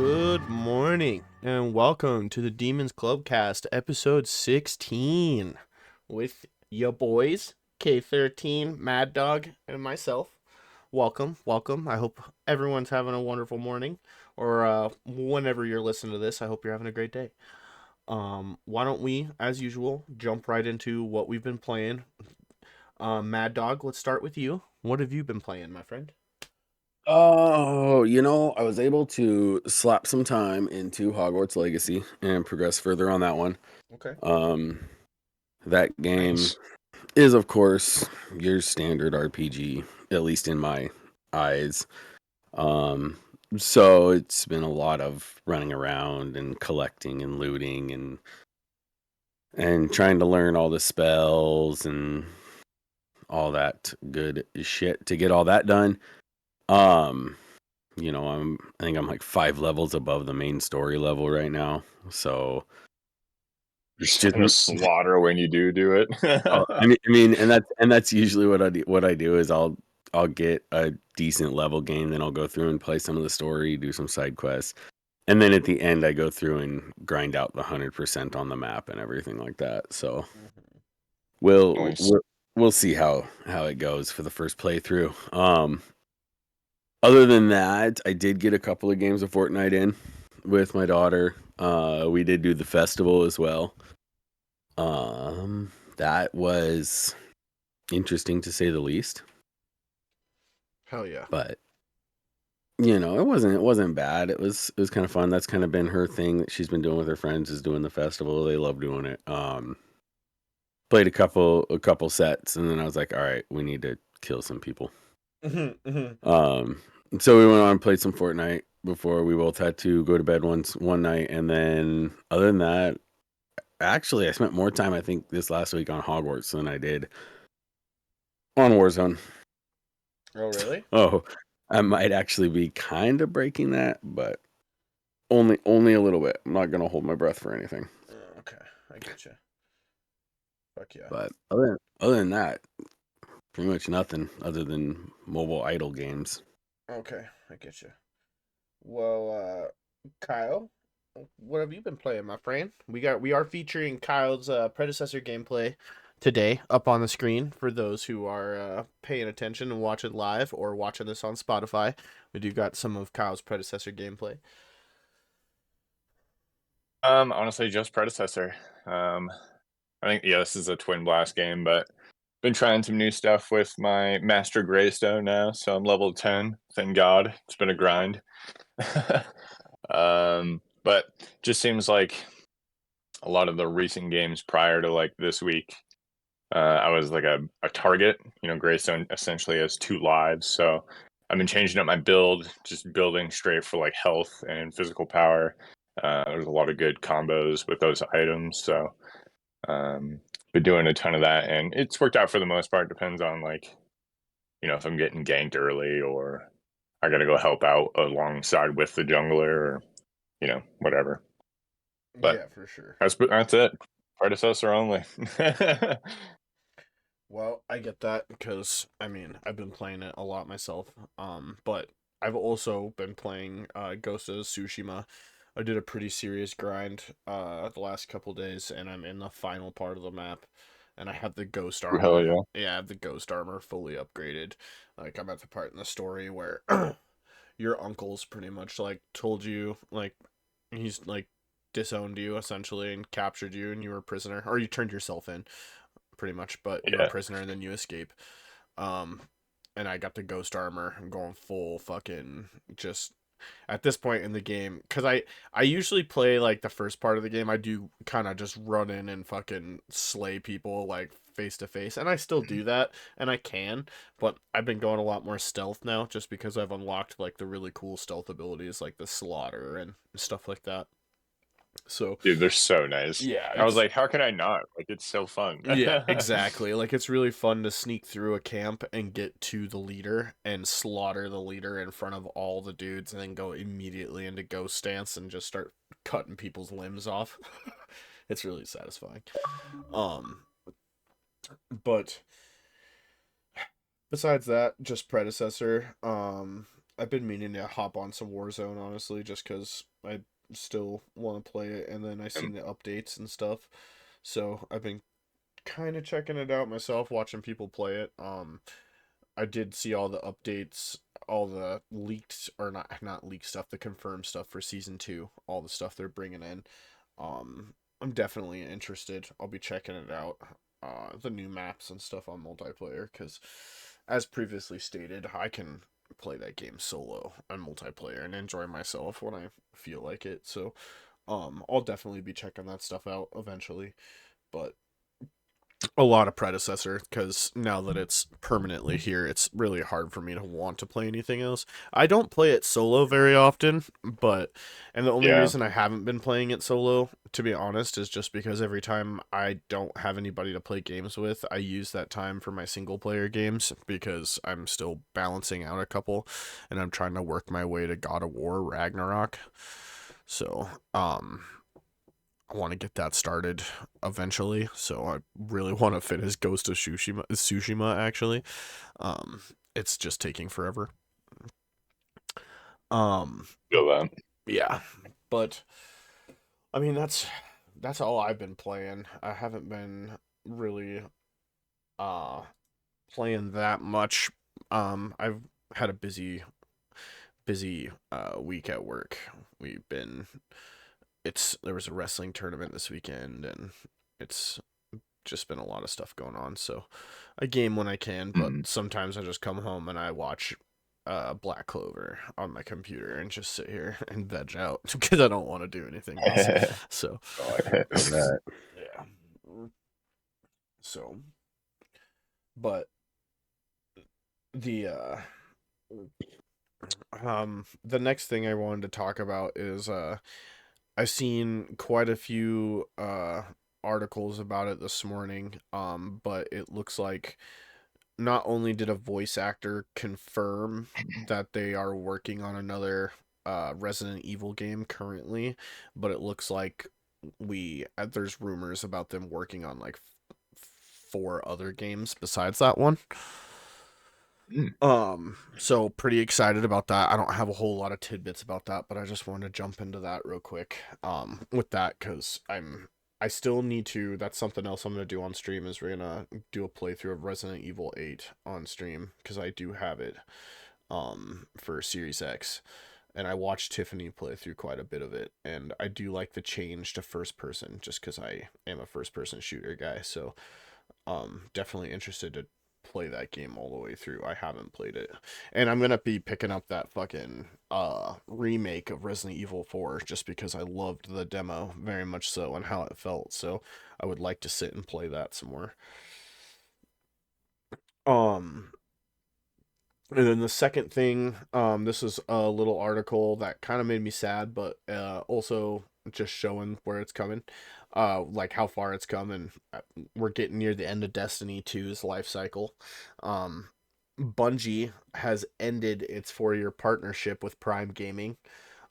Good morning, and welcome to the Demons Clubcast, episode 16, with your boys, K13, Mad Dog, and myself. Welcome, welcome. I hope everyone's having a wonderful morning, or whenever you're listening to this, I hope you're having a great day. Why don't we, as usual, jump right into what we've been playing. Mad Dog, let's start with you. What have you been playing, my friend? Oh, I was able to slap some time into Hogwarts Legacy and progress further on that one. Okay. That game Nice. is, of course, your standard RPG, at least in my eyes. So it's been a lot of running around and collecting and looting and trying to learn all the spells and all that good shit to get all that done. I think I'm like 5 levels above the main story level right now. So You're just gonna slaughter when you do it. and that's usually what I do is I'll get a decent level game, then I'll go through and play some of the story, do some side quests, and then at the end I go through and grind out the 100% on the map and everything like that. So we'll Nice. we'll see how it goes for the first playthrough. Other than that, I did get a couple of games of Fortnite in with my daughter. We did do the festival as well. That was interesting to say the least. Hell yeah. But it wasn't bad. It was kind of fun. That's kind of been her thing that she's been doing with her friends, is doing the festival. They love doing it. Played a couple sets, and then I was like, all right, we need to kill some people. So we went on and played some Fortnite before we both had to go to bed one night, and then other than that, actually I spent more time, I think, this last week on Hogwarts than I did on Warzone. Oh, really? Oh, I might actually be kind of breaking that, but only a little bit. I'm not gonna hold my breath for anything. Okay, I get you. Fuck yeah. But other than that, pretty much nothing other than mobile idle games. Okay, I get you. Well, Kyle, what have you been playing, my friend? We are featuring Kyle's predecessor gameplay today up on the screen for those who are paying attention and watching live or watching this on Spotify. We do got some of Kyle's predecessor gameplay. Honestly, just predecessor. I think this is a Twin Blast game, but been trying some new stuff with my Master Greystone now, so I'm level 10. Thank God. It's been a grind. But just seems like a lot of the recent games prior to like this week, I was like a target. Greystone essentially has 2 lives, so I've been changing up my build, just building straight for like health and physical power. There's a lot of good combos with those items, so been doing a ton of that, and it's worked out for the most part. Depends on like, if I'm getting ganked early or I gotta go help out alongside with the jungler, or whatever. But Yeah, for sure. that's it. Predecessor only. Well, I get that because I've been playing it a lot myself. But I've also been playing Ghost of Tsushima. I did a pretty serious grind the last couple days, and I'm in the final part of the map, and I have the ghost armor. Hell yeah. Yeah, I have the ghost armor fully upgraded. Like, I'm at the part in the story where your uncle's pretty much like told you, like, he's like disowned you essentially and captured you, and you were a prisoner, or you turned yourself in pretty much, but you're a prisoner and then you escape. Um, and I got the ghost armor. I'm going full fucking just at this point in the game, because I usually play like the first part of the game. I do kind of just run in and fucking slay people like face to face, and I still do that, and I can, but I've been going a lot more stealth now just because I've unlocked like the really cool stealth abilities like the slaughter and stuff like that. So Dude, they're so nice. yeah, I was like, how can I not? Like, it's so fun. yeah, exactly. Like, it's really fun to sneak through a camp and get to the leader and slaughter the leader in front of all the dudes, and then go immediately into ghost stance and just start cutting people's limbs off. It's really satisfying. Um, but besides that, just predecessor. I've been meaning to hop on some Warzone, honestly, just because I still want to play it, and then I seen the updates and stuff. So I've been kind of checking it out myself, watching people play it. I did see all the updates, all the leaked or not leaked stuff, the confirmed stuff for season 2, all the stuff they're bringing in. I'm definitely interested. I'll be checking it out. The new maps and stuff on multiplayer, because as previously stated, I can play that game solo and multiplayer and enjoy myself when I feel like it. So, I'll definitely be checking that stuff out eventually. But a lot of predecessor, because now that it's permanently here, it's really hard for me to want to play anything else. I don't play it solo very often, and the only Yeah. reason I haven't been playing it solo, to be honest, is just because every time I don't have anybody to play games with, I use that time for my single player games, because I'm still balancing out a couple, and I'm trying to work my way to God of War Ragnarok. So, I want to get that started eventually, so I really want to finish Ghost of Tsushima actually. Um, it's just taking forever. Um, Feel that. yeah, but I mean that's all I've been playing. I haven't been really uh playing that much. I've had a busy week at work. We've been there was a wrestling tournament this weekend, and it's just been a lot of stuff going on. So I game when I can, but Mm. sometimes I just come home and I watch Black Clover on my computer and just sit here and veg out because I don't want to do anything else. So That. yeah. So, but the the next thing I wanted to talk about is I've seen quite a few articles about it this morning, but it looks like not only did a voice actor confirm that they are working on another Resident Evil game currently, but it looks like there's rumors about them working on like 4 other games besides that one. Mm. So pretty excited about that. I don't have a whole lot of tidbits about that, but I just wanted to jump into that real quick. With that, because I still need to. That's something else I'm gonna do on stream. Is we're gonna do a playthrough of Resident Evil 8 on stream, because I do have it for Series X, and I watched Tiffany play through quite a bit of it, and I do like the change to first person just because I am a first person shooter guy. So definitely interested to play that game all the way through. I haven't played it. And I'm gonna be picking up that fucking remake of Resident Evil 4 just because I loved the demo very much so and how it felt. So I would like to sit and play that some more. Um and then the second thing, this is a little article that kind of made me sad, but also just showing where it's coming, like how far it's come, and we're getting near the end of Destiny 2's life cycle. Um, Bungie has ended its 4-year partnership with Prime Gaming.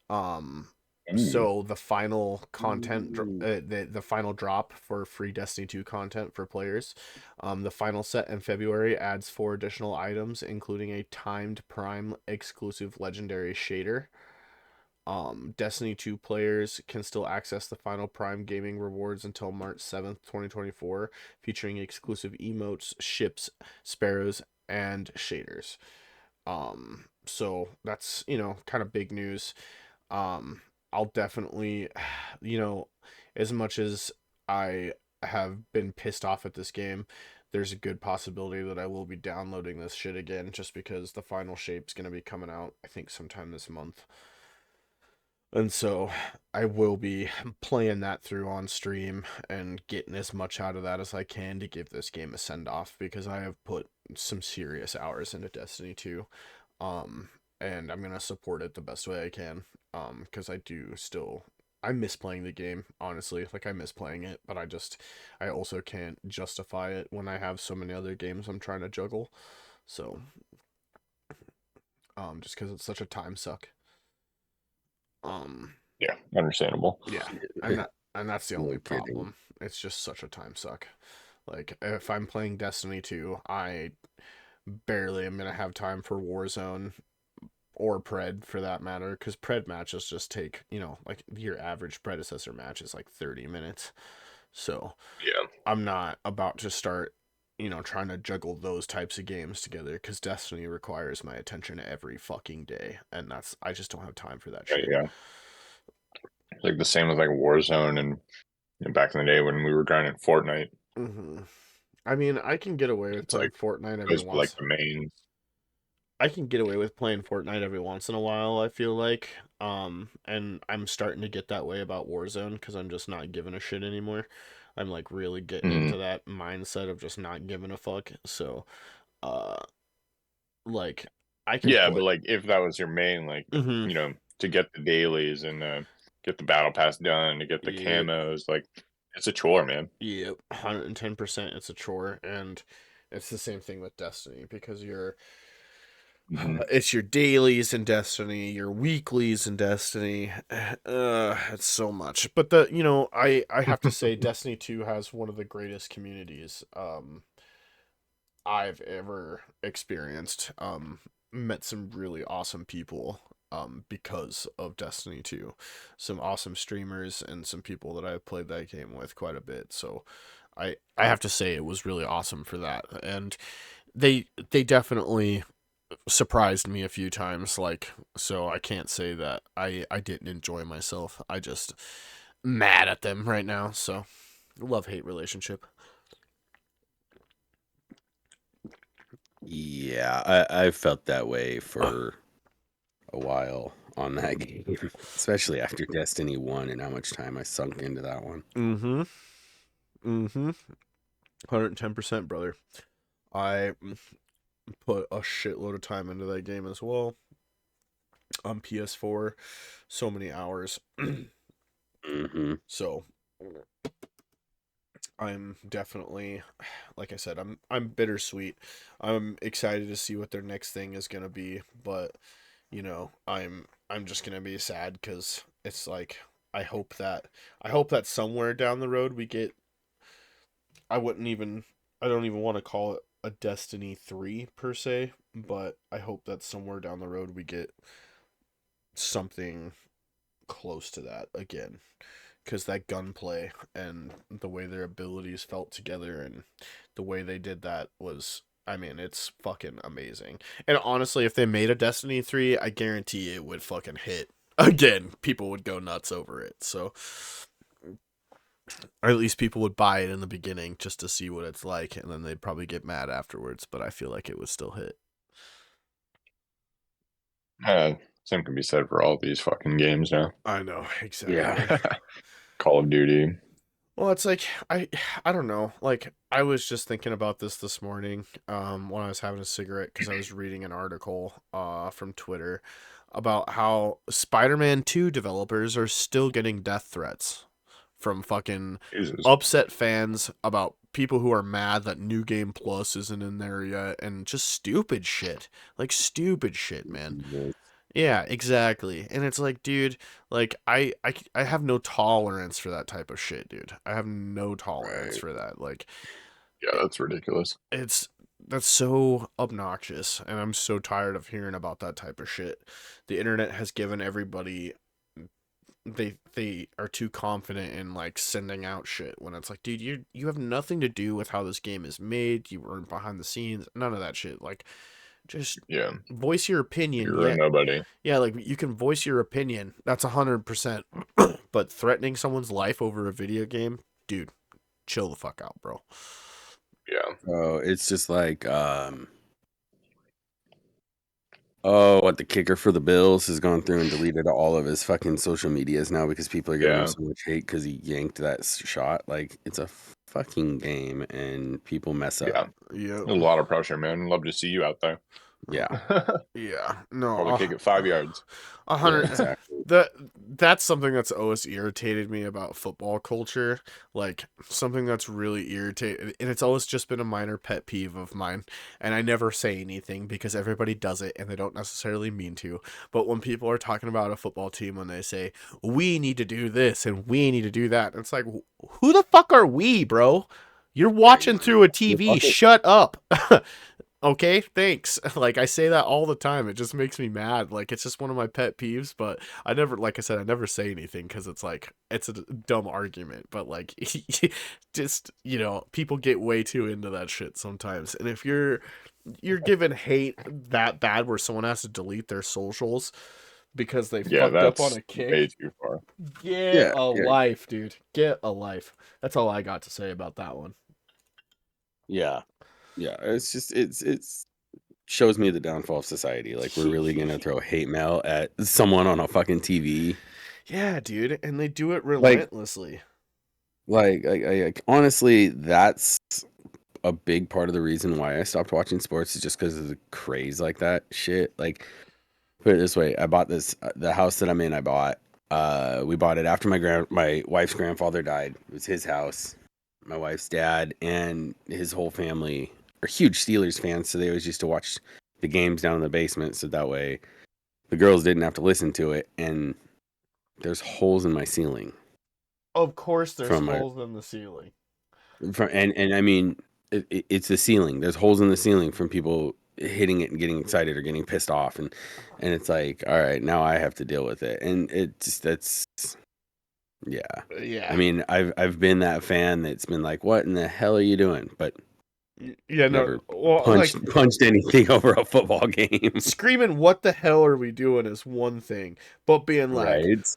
Um, Mm. so the final Ooh. the final drop for free Destiny 2 content for players, the final set in February adds 4 additional items, including a timed Prime exclusive legendary shader. Destiny 2 players can still access the final Prime Gaming rewards until March 7th, 2024, featuring exclusive emotes, ships, sparrows, and shaders. So that's, kind of big news. Um, I'll definitely, you know, as much as I have been pissed off at this game, there's a good possibility that I will be downloading this shit again just because the final shape's going to be coming out, I think, sometime this month. And so I will be playing that through on stream and getting as much out of that as I can to give this game a send off, because I have put some serious hours into Destiny 2. Um, and I'm gonna support it the best way I can. Because I miss playing the game, honestly. Like, I miss playing it, but I also can't justify it when I have so many other games I'm trying to juggle. So, just because it's such a time suck. Um, Yeah, understandable. Yeah, and that's the No only kidding. problem. It's just such a time suck. Like, if I'm playing Destiny 2, I barely am gonna have time for Warzone or Pred for that matter, because Pred matches just take, like your average predecessor match is like 30 minutes. So Yeah. I'm not about to start, trying to juggle those types of games together, because Destiny requires my attention every fucking day, and I just don't have time for that shit. Yeah. It's like the same with like Warzone and back in the day when we were grinding Fortnite. Mm-hmm. I mean, I can get away with It's playing like Fortnite every those were like once. the main. I can get away with playing Fortnite every once in a while, I feel like. And I'm starting to get that way about Warzone, because I'm just not giving a shit anymore. I'm like really getting into that mindset of just not giving a fuck. So, uh, like I can Yeah, play. but like if that was your main, like Mm-hmm. to get the dailies and get the battle pass done, to get the Yep. camos, like it's a chore, man. Yep. 110%. It's a chore, and it's the same thing with Destiny, because Mhm. it's your dailies in Destiny, your weeklies in Destiny. It's so much. But I have to say Destiny 2 has one of the greatest communities I've ever experienced. Met some really awesome people because of Destiny 2. Some awesome streamers and some people that I've played that game with quite a bit. So I have to say it was really awesome for that. And they definitely surprised me a few times, like, so I can't say that I didn't enjoy myself. I just mad at them right now. So love-hate relationship. Yeah, I felt that way for a while on that game, especially after Destiny 1 and how much time I sunk into that one. Mm-hmm. Mm-hmm. 110%, brother. I put a shitload of time into that game as well. On PS4, so many hours. Mm-hmm. So I'm definitely, like I said, I'm bittersweet. I'm excited to see what their next thing is gonna be, but I'm just gonna be sad, because it's like I hope that somewhere down the road we get. I wouldn't even I don't even want to call it a Destiny 3 per se, but I hope that somewhere down the road we get something close to that again, because that gunplay and the way their abilities felt together and the way they did that was, I mean, it's fucking amazing. And honestly, if they made a Destiny 3, I guarantee it would fucking hit again. People would go nuts over it. So, or at least people would buy it in the beginning just to see what it's like, and then they'd probably get mad afterwards, but I feel like it would still hit. Same can be said for all these fucking games now. I know, exactly. Yeah. Call of Duty. Well, it's like I don't know. Like, I was just thinking about this morning when I was having a cigarette, because I was reading an article from Twitter about how Spider-Man 2 developers are still getting death threats from fucking Jesus. upset fans about people who are mad that New Game Plus isn't in there yet, and just stupid shit. Like, stupid shit, man. Yeah, exactly. And it's like, dude, like I have no tolerance for that type of shit, dude. I have no tolerance Right. for that. Like, Yeah, that's ridiculous. that's so obnoxious, and I'm so tired of hearing about that type of shit. The internet has given everybody, they are too confident in like sending out shit when it's like, dude, you have nothing to do with how this game is made. You weren't behind the scenes. None of that shit. Like, just Yeah, voice your opinion. you're a nobody. Yeah, like, you can voice your opinion. That's 100%. But threatening someone's life over a video game, dude, chill the fuck out, bro. Yeah, Oh, it's just like what the kicker for the Bills has gone through and deleted all of his fucking social medias now because people are giving him yeah, so much hate because he yanked that shot. Like, it's a fucking game and people mess yeah. up. Yeah. There's a lot of pressure, man. Love to see you out there. Yeah. Yeah. No. Probably kick it 5 yards. 100. Exactly. That's something that's always irritated me about football culture. Like, something that's really irritated, and it's always just been a minor pet peeve of mine. And I never say anything because everybody does it and they don't necessarily mean to. But when people are talking about a football team, when they say, we need to do this and we need to do that, it's like, who the fuck are we, bro? You're watching through a TV. Shut up. Okay, thanks. Like I say that all the time. It just makes me mad. Like it's just one of my pet peeves, but I never like I said I never say anything cuz it's like it's a dumb argument, but like just, people get way too into that shit sometimes. And if you're giving hate that bad where someone has to delete their socials because they Yeah, fucked up on that's a way kick, too far. get Yeah, a yeah, life, dude. Get a life. That's all I got to say about that one. yeah, yeah. It's just it's shows me the downfall of society. Like we're really gonna throw hate mail at someone on a fucking TV. Yeah, dude, and they do it Like relentlessly. honestly, that's a big part of the reason why I stopped watching sports is just because of the craze like that shit. Like put it this way, I bought this the house that I'm in. We bought it after my wife's grandfather died. It was his house. My wife's dad and his whole family are huge Steelers fans, so they always used to watch the games down in the basement. So that way, the girls didn't have to listen to it. And there's holes in my ceiling Of course, there's from my holes in the ceiling. and I mean it's the ceiling. There's holes in the ceiling from people hitting it and getting excited or getting pissed off, and it's like, all right, now I have to deal with it, and it just that's yeah. I Yeah. mean, I've been that fan that's been like, what in the hell are you doing? But Yeah, no. never Well, like punched anything over a football game, screaming, "What the hell are we doing?" is one thing, but being like, right?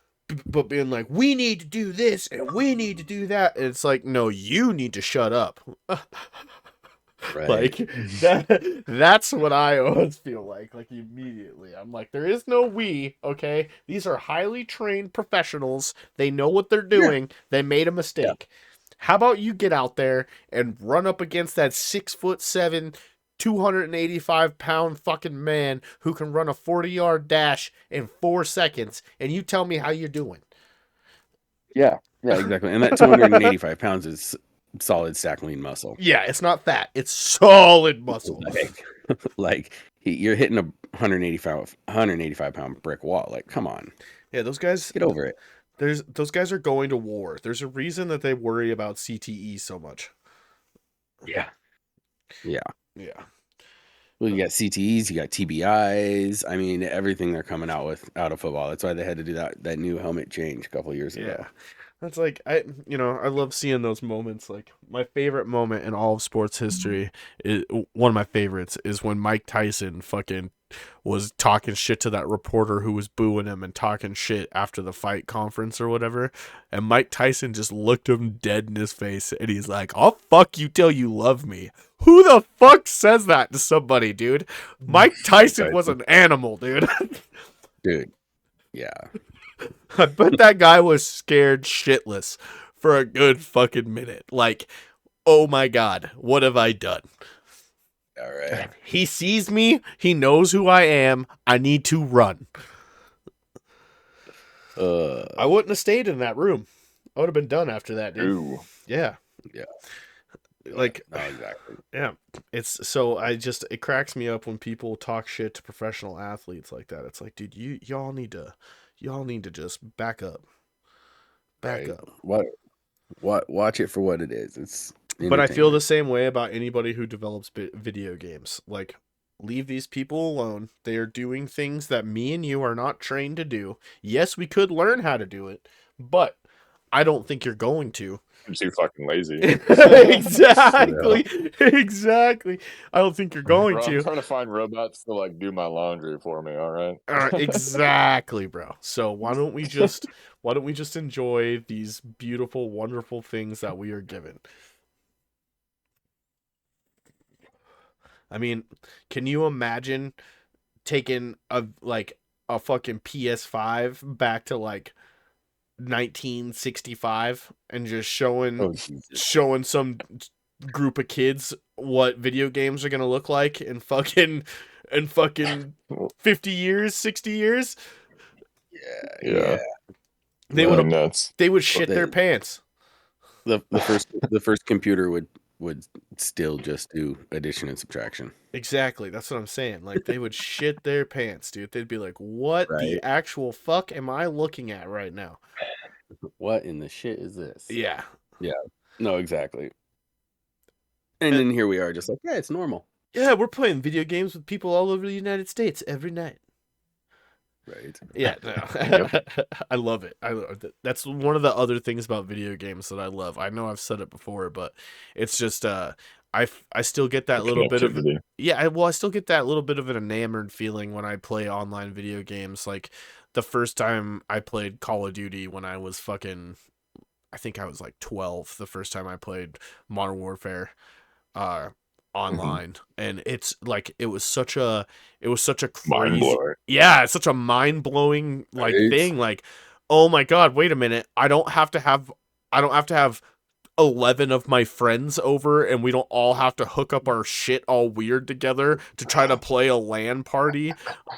we need to do this and we need to do that. And it's like, no, you need to shut up. Right. Like that's what I always feel like immediately. I'm like, there is no we, okay? These are highly trained professionals. They know what they're Yeah. doing. They made a mistake. How about you get out there and run up against that 6'7", 285-pound fucking man who can run a 40-yard dash in 4 seconds, and you tell me how you're doing. Yeah. Yeah. Exactly. And that 285 pounds is solid stack lean muscle. Yeah, it's not fat. It's solid muscle. Like you're hitting a 185 pound brick wall. Like, come on, Yeah, those guys. get over it. Those guys are going to war. There's a reason that they worry about CTE so much. Yeah. Yeah. Yeah. Well, you got CTEs, you got TBIs. I mean, everything they're coming out with out of football. That's why they had to do that new helmet change a couple years ago. Yeah. That's like I love seeing those moments. Like my favorite moment in all of sports history is one of my favorites is when Mike Tyson fucking was talking shit to that reporter who was booing him and talking shit after the fight conference or whatever. And Mike Tyson just looked him dead in his face and he's like, "I'll fuck you till you love me." Who the fuck says that to somebody, dude? Mike Tyson was an animal, dude. Dude. Yeah. I bet that guy was scared shitless for a good fucking minute. Like, oh my god, what have I done? All right. He sees me, he knows who I am, I need to run. I wouldn't have stayed in that room. I would have been done after that, dude. Ooh. Yeah. Yeah. Like, no, exactly. yeah. It's so it cracks me up when people talk shit to professional athletes like that. It's like, dude, y'all need to just back up. Back Right. up. What watch it for what it is. It's But I feel the same way about anybody who develops video games. Like, leave these people alone. They are doing things that me and you are not trained to do. Yes, we could learn how to do it, but I don't think you're going to. I'm too fucking lazy. Exactly. Exactly. I don't think you're going Bro, to. I'm trying to find robots to like do my laundry for me, all right? Exactly, bro. So why don't we just enjoy these beautiful, wonderful things that we are given? I mean, can you imagine taking a fucking PS5 back to like 1965 and just showing some group of kids what video games are gonna look like in fucking 50 years, 60 years? Yeah. They That'd would be nuts. they would shit their pants. The first computer would still just do addition and subtraction. Exactly. That's what I'm saying. Like, they would shit their pants, dude. They'd be like, what the Right. actual fuck am I looking at right now? What in the shit is this? Yeah. Yeah. No, exactly. And then here we are, just like, yeah, it's normal. Yeah, we're playing video games with people all over the United States every night. Right. Yeah, no. I love it. That's one of the other things about video games that I love. I know I've said it before, but it's just I still get that little bit of Connectivity. I still get that little bit of an enamored feeling when I play online video games. Like the first time I played Call of Duty when I was I think I was like 12 the first time I played Modern Warfare uh online, and it's like it was such a Mind crazy, blower. yeah, it's such a mind-blowing like Right. thing, like, oh my god, wait a minute, I don't have to have 11 of my friends over, and we don't all have to hook up our shit all weird together to try to play a LAN party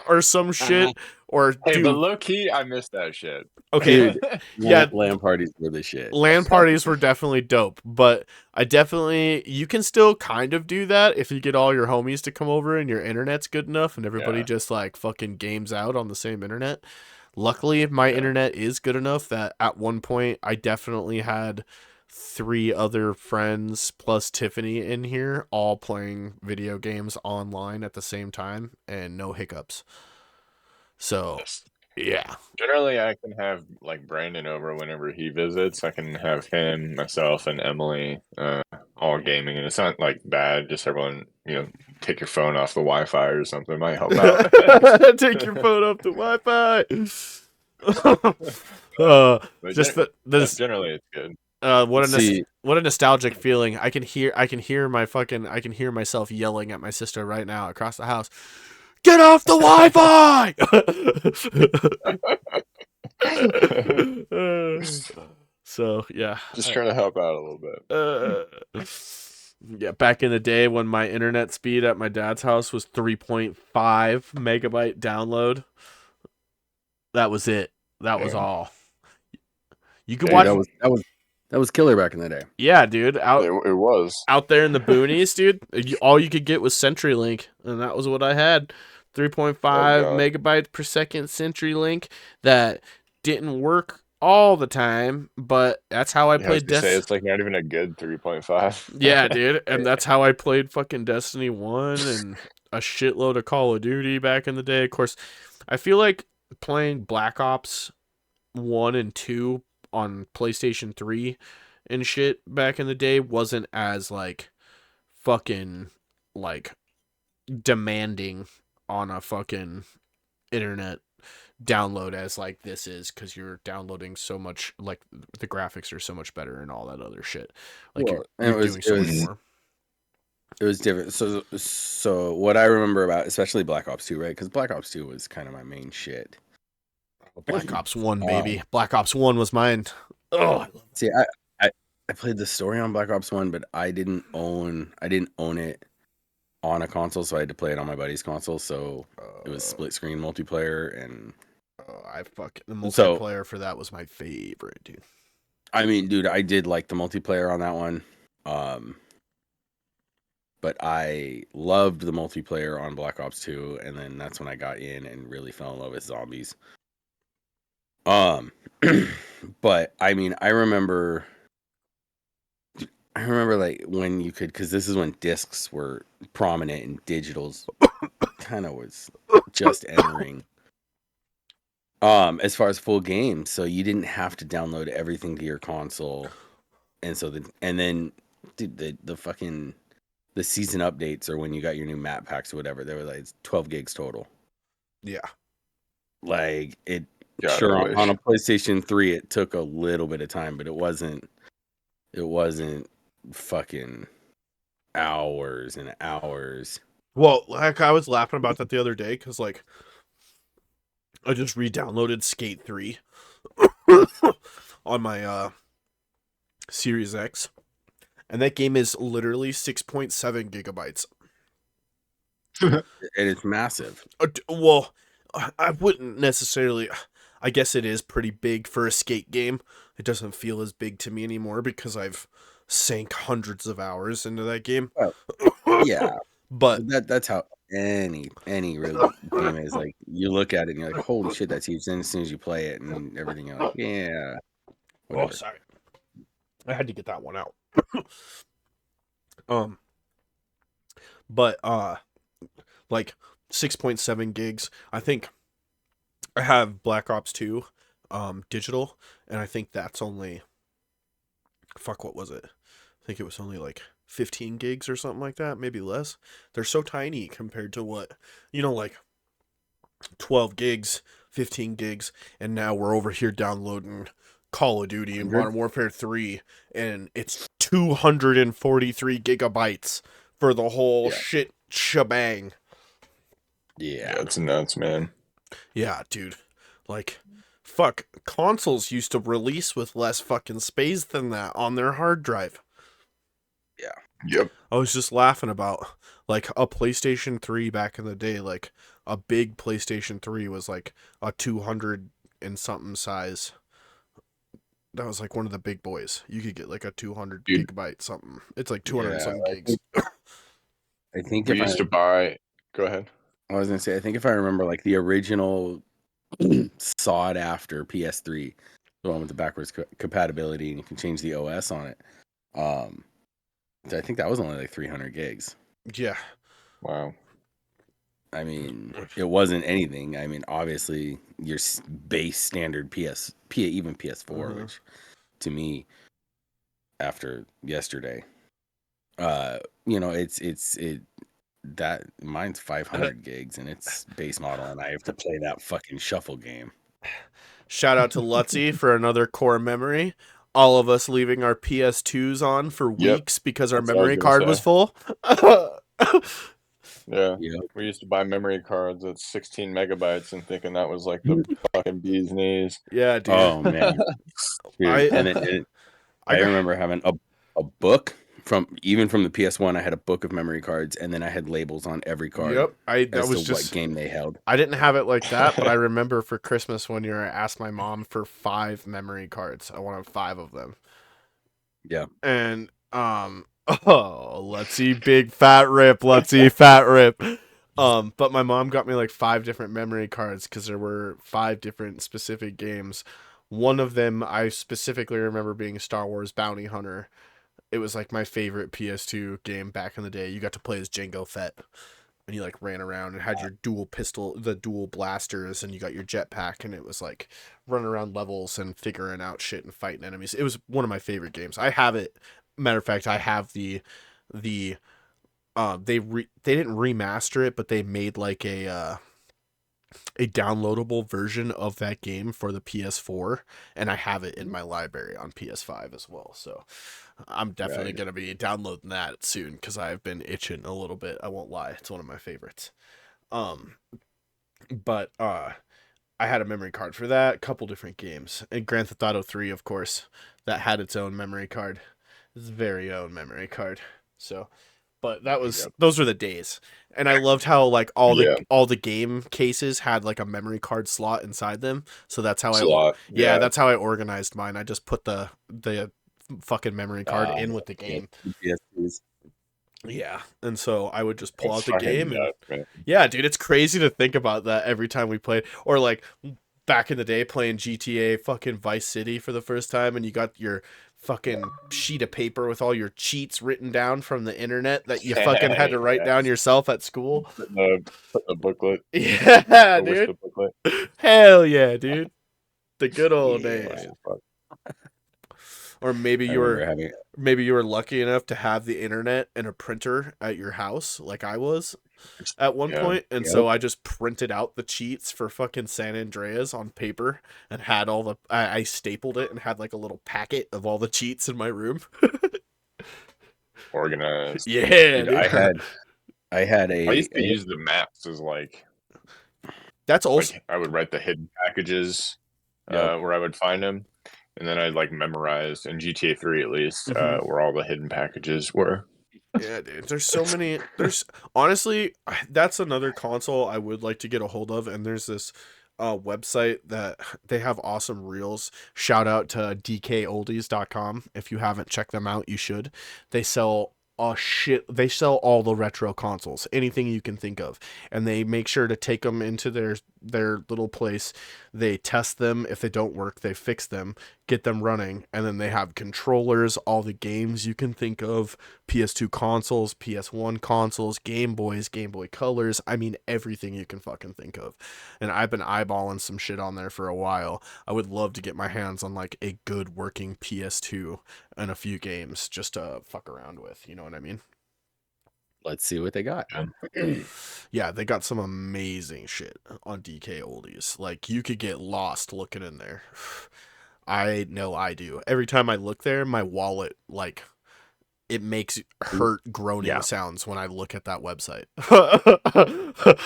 or some shit, or Hey, but do low key, I miss that shit. okay. Dude, Yeah, LAN parties were the shit. LAN parties were definitely dope, but you can still kind of do that if you get all your homies to come over and your internet's good enough and everybody Yeah. just like fucking games out on the same internet. Luckily, my internet is good enough that at one point I definitely had 3 other friends plus Tiffany in here all playing video games online at the same time and no hiccups. So, Yes. yeah. Generally, I can have like Brandon over whenever he visits. I can have him, myself, and Emily all gaming, and it's not like bad. Just everyone, take your phone off the Wi-Fi or something might help out. Take your phone off the Wi-Fi. But Just that this generally, it's good. See, what a nostalgic feeling. I can hear myself yelling at my sister right now across the house. Get off the Wi-Fi! So yeah, Just trying to help out a little bit. yeah. Back in the day when my internet speed at my dad's house was 3.5 megabyte download, that was it. That was Damn. all. You could dude, watch, that was killer back in the day. yeah, dude. It was. Out there in the boonies, dude, all you could get was CenturyLink, and that was what I had. 3.5 Oh god. megabytes per second CenturyLink that didn't work all the time, but that's how I Yeah, I was played gonna say it's like not even a good 3.5. Yeah, dude, and that's how I played fucking Destiny 1 and a shitload of Call of Duty back in the day. Of course, I feel like playing Black Ops 1 and 2 on PlayStation 3 and shit back in the day wasn't as like fucking like demanding on a fucking internet download as like this is, because you're downloading so much, like the graphics are so much better and all that other shit, like Well, you're doing so much more. It was different. So what I remember about, especially Black Ops 2, right? Because Black Ops 2 was kind of my main shit. Black Ops 1, baby. Black Ops 1 was mine. Oh, See, I played the story on Black Ops 1, but I didn't own it on a console, so I had to play it on my buddy's console. So it was split screen multiplayer, and the multiplayer for that was my favorite, dude. I mean, dude, I did like the multiplayer on that one. But I loved the multiplayer on Black Ops 2, and then that's when I got in and really fell in love with zombies. But I mean, I remember like when you could, because this is when discs were prominent and digitals kind of was just entering. As far as full games, so you didn't have to download everything to your console, and then dude, the fucking the season updates, or when you got your new map packs or whatever, they were like 12 gigs total. Yeah. Like it. God, Sure, I wish. on a PlayStation 3, it took a little bit of time, but it wasn't fucking hours and hours. Well, like I was laughing about that the other day because like I just re-downloaded Skate 3 on my Series X, and that game is literally 6.7 gigabytes. And it's massive. Well, I wouldn't necessarily. I guess it is pretty big for a skate game. It doesn't feel as big to me anymore because I've sank hundreds of hours into that game. Yeah, but that's how any real game is. Like you look at it and you're like, holy shit, that's huge. Then as soon as you play it and everything, you're like, yeah, whatever. Oh, sorry, I had to get that one out. But like 6.7 gigs. I think I have Black Ops 2 digital, and I think that's only, fuck, what was it? I think it was only like 15 gigs or something like that, maybe less. They're so tiny compared to what, like 12 gigs, 15 gigs, and now we're over here downloading Call of Duty and 100? Modern Warfare 3, and it's 243 gigabytes for the whole Yeah. shit shebang. Yeah, it's nuts, man. Yeah, dude. Like, fuck, consoles used to release with less fucking space than that on their hard drive. Yep. I was just laughing about, like, a PlayStation 3 back in the day. Like, a big PlayStation 3 was like a 200 and something size. That was like one of the big boys. You could get like a 200 Dude. gigabyte something. It's like 200 and something I gigs. think We if used to buy. Go ahead. I was gonna say, I think if I remember, like the original sought after PS3, the one with the backwards compatibility, and you can change the OS on it. I think that was only like 300 gigs. Yeah. Wow. I mean, it wasn't anything. I mean, obviously, your base standard even PS4, which to me, after yesterday, that mine's 500 gigs and it's base model, and I have to play that fucking shuffle game. Shout out to Lutzy for another core memory. All of us leaving our PS2s on for weeks because our That's what I was memory gonna card say. was full. Yeah. Yep. We used to buy memory cards at 16 megabytes and thinking that was like the fucking bee's knees. Yeah, dude. Oh man, dude. I I got- remember having a book from the PS1. I had a book of memory cards, and then I had labels on every card. Yep. That as was to just what game they held. I didn't have it like that, but I remember for Christmas one year I asked my mom for 5 memory cards. I wanted 5 of them. Yeah. And let's see, big fat rip, let's see, fat rip. But my mom got me like 5 different memory cards because there were 5 different specific games. One of them I specifically remember being Star Wars Bounty Hunter. It was like my favorite PS2 game back in the day. You got to play as Jango Fett, and you like ran around and had your the dual blasters, and you got your jetpack, and it was like running around levels and figuring out shit and fighting enemies. It was one of my favorite games. I have it. Matter of fact, I have the they didn't remaster it, but they made like a downloadable version of that game for the PS4, and I have it in my library on PS5 as well. So I'm definitely going to be downloading that soon because I've been itching a little bit. I won't lie. It's one of my favorites. But I had a memory card for that, a couple different games. And Grand Theft Auto 3, of course, that had its own memory card. Its very own memory card. So, but those were the days. And I loved how like all the game cases had like a memory card slot inside them. So that's how that's how I organized mine. I just put the fucking memory card in with the game. Yeah, and so I would just pull out the game, and yeah, dude, it's crazy to think about that every time we played, or like back in the day playing GTA fucking Vice City for the first time, and you got your fucking sheet of paper with all your cheats written down from the internet that you fucking had to write down yourself at school. The booklet. Yeah, dude. Booklet. Hell yeah, dude. The good old days. Or maybe you were lucky enough to have the internet and a printer at your house, like I was at one point, and so I just printed out the cheats for fucking San Andreas on paper and had all I stapled it and had like a little packet of all the cheats in my room. Organized. Yeah, dude, I used to use the maps as like. That's also. Like, I would write the hidden packages where I would find them. And then I like memorized in GTA 3 at least where all the hidden packages were. Yeah, dude. There's so many. Honestly, that's another console I would like to get a hold of. And there's this website that they have awesome reels. Shout out to DKOldies.com. If you haven't checked them out, you should. They sell they sell all the retro consoles, anything you can think of, and they make sure to take them into their little place. They test them. If they don't work, they fix them, get them running, and then they have controllers, all the games you can think of, PS2 consoles, PS1 consoles, Game Boys, Game Boy Colors. I mean, everything you can fucking think of. And I've been eyeballing some shit on there for a while. I would love to get my hands on like a good working PS2 and a few games just to fuck around with. You know what I mean? Let's see what they got. Yeah, they got some amazing shit on DK Oldies. Like, you could get lost looking in there. I know I do. Every time I look there, my wallet, like, it makes hurt groaning sounds when I look at that website.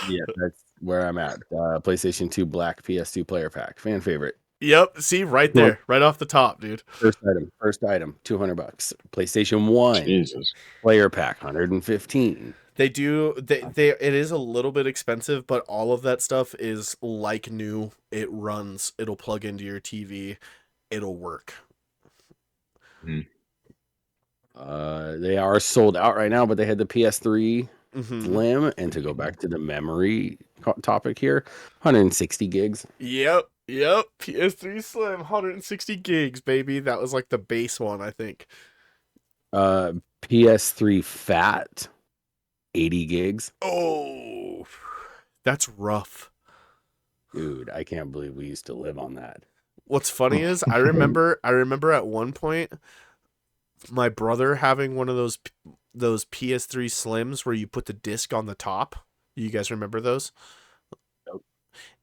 Yeah, that's where I'm at. PlayStation 2 Black PS2 player pack. Fan favorite. Yep, see, right there. Right off the top, dude. First item, $200. PlayStation 1 Jesus. player pack, 115. They do they it is a little bit expensive, but all of that stuff is like new. It runs, it'll plug into your TV, it'll work. They are sold out right now, but they had the PS3 Mm-hmm. Slim, and to go back to the memory topic here, 160 gigs. Yep. PS3 Slim, 160 gigs, baby. That was like the base one, I think. PS3 Fat, 80 gigs. Oh, that's rough. Dude, I can't believe we used to live on that. What's funny is I remember at one point my brother having one of those PS3 Slims where you put the disc on the top. You guys remember those? Nope.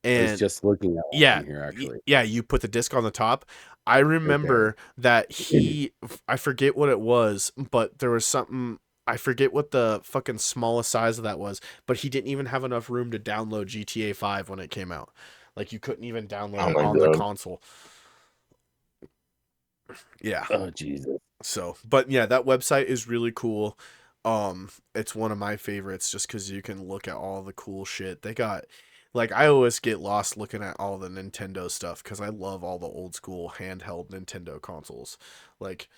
And I was just looking at one here, actually. Yeah, you put the disc on the top. I remember that I forget what it was, but there was something, I forget what the fucking smallest size of that was, but he didn't even have enough room to download GTA 5 when it came out. Like, you couldn't even download it on the console. Yeah. Oh, Jesus. So, but yeah, that website is really cool. It's one of my favorites just because you can look at all the cool shit they got. Like, I always get lost looking at all the Nintendo stuff because I love all the old school handheld Nintendo consoles. Like,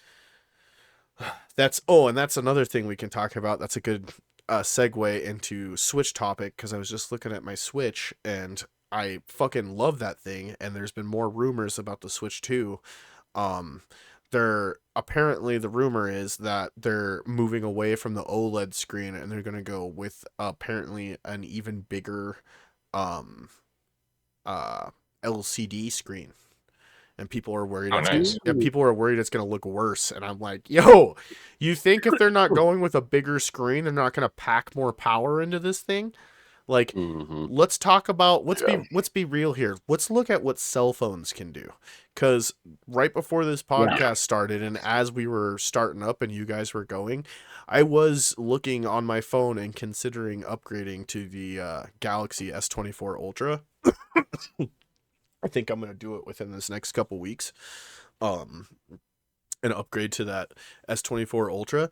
and that's another thing we can talk about. That's a good segue into Switch topic because I was just looking at my Switch and I fucking love that thing. And there's been more rumors about the Switch 2. Apparently the rumor is that they're moving away from the OLED screen and they're going to go with apparently an even bigger LCD screen. And people are worried people are worried it's going to look worse, and I'm like, "Yo, you think if they're not going with a bigger screen, they're not going to pack more power into this thing?" Like, let's talk about let's be real here. Let's look at what cell phones can do. Cuz right before this podcast started and as we were starting up and you guys were going, I was looking on my phone and considering upgrading to the Galaxy S24 Ultra. I think I'm going to do it within this next couple weeks. An upgrade to that S24 Ultra.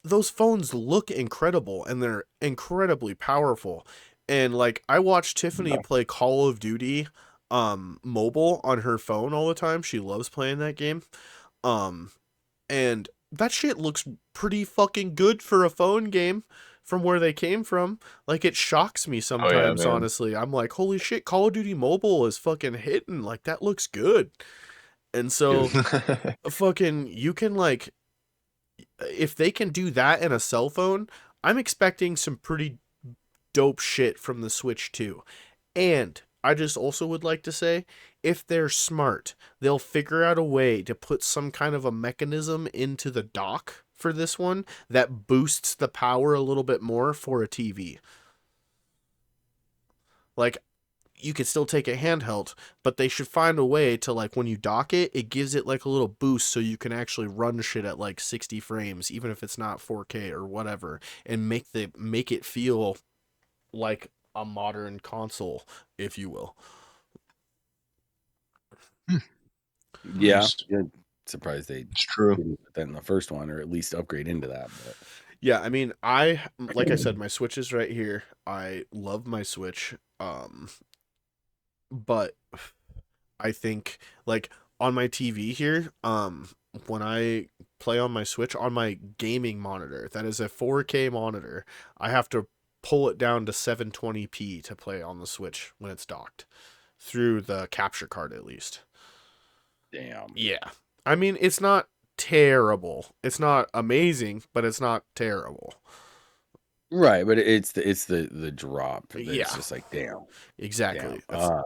Those phones look incredible and they're incredibly powerful. And like, I watch Tiffany play Call of Duty mobile on her phone all the time. She loves playing that game. And that shit looks pretty fucking good for a phone game from where they came from. Like, it shocks me sometimes, honestly. I'm like, holy shit, Call of Duty mobile is fucking hitting. Like, that looks good. And so fucking, you can like, if they can do that in a cell phone, I'm expecting some pretty dope shit from the Switch 2. And I just also would like to say, if they're smart, they'll figure out a way to put some kind of a mechanism into the dock for this one that boosts the power a little bit more for a TV. Like, you could still take a handheld, but they should find a way to, like, when you dock it, it gives it like a little boost so you can actually run shit at like 60 frames, even if it's not 4K or whatever, and make it feel like a modern console, if you will. Yeah, surprised they it's true. didn't put that in the first one, or at least upgrade into that. But yeah, I mean, like I said, my Switch is right here. I love my Switch. But I think, like, on my TV here, when I play on my Switch on my gaming monitor, that is a 4K monitor, I have to pull it down to 720p to play on the Switch when it's docked through the capture card, at least. Damn. Yeah. I mean, it's not terrible. It's not amazing, but it's not terrible. Right, but it's the drop that's Yeah. just like damn. Exactly. Damn.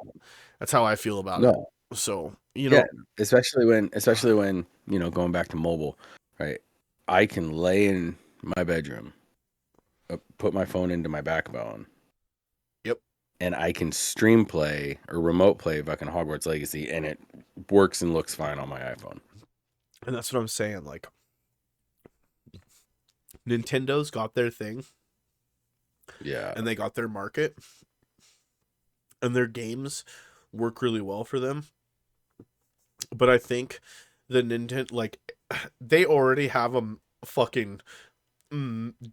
That's how I feel about No. it. So, you Yeah, know, especially when, you know, going back to mobile, right? I can lay in my bedroom, put my phone into my backbone, yep. and I can stream play or remote play fucking Hogwarts Legacy, and it works and looks fine on my iPhone. And that's what I'm saying. Like, Nintendo's got their thing. Yeah. And they got their market. And their games work really well for them. But I think the Nintendo, like, they already have a fucking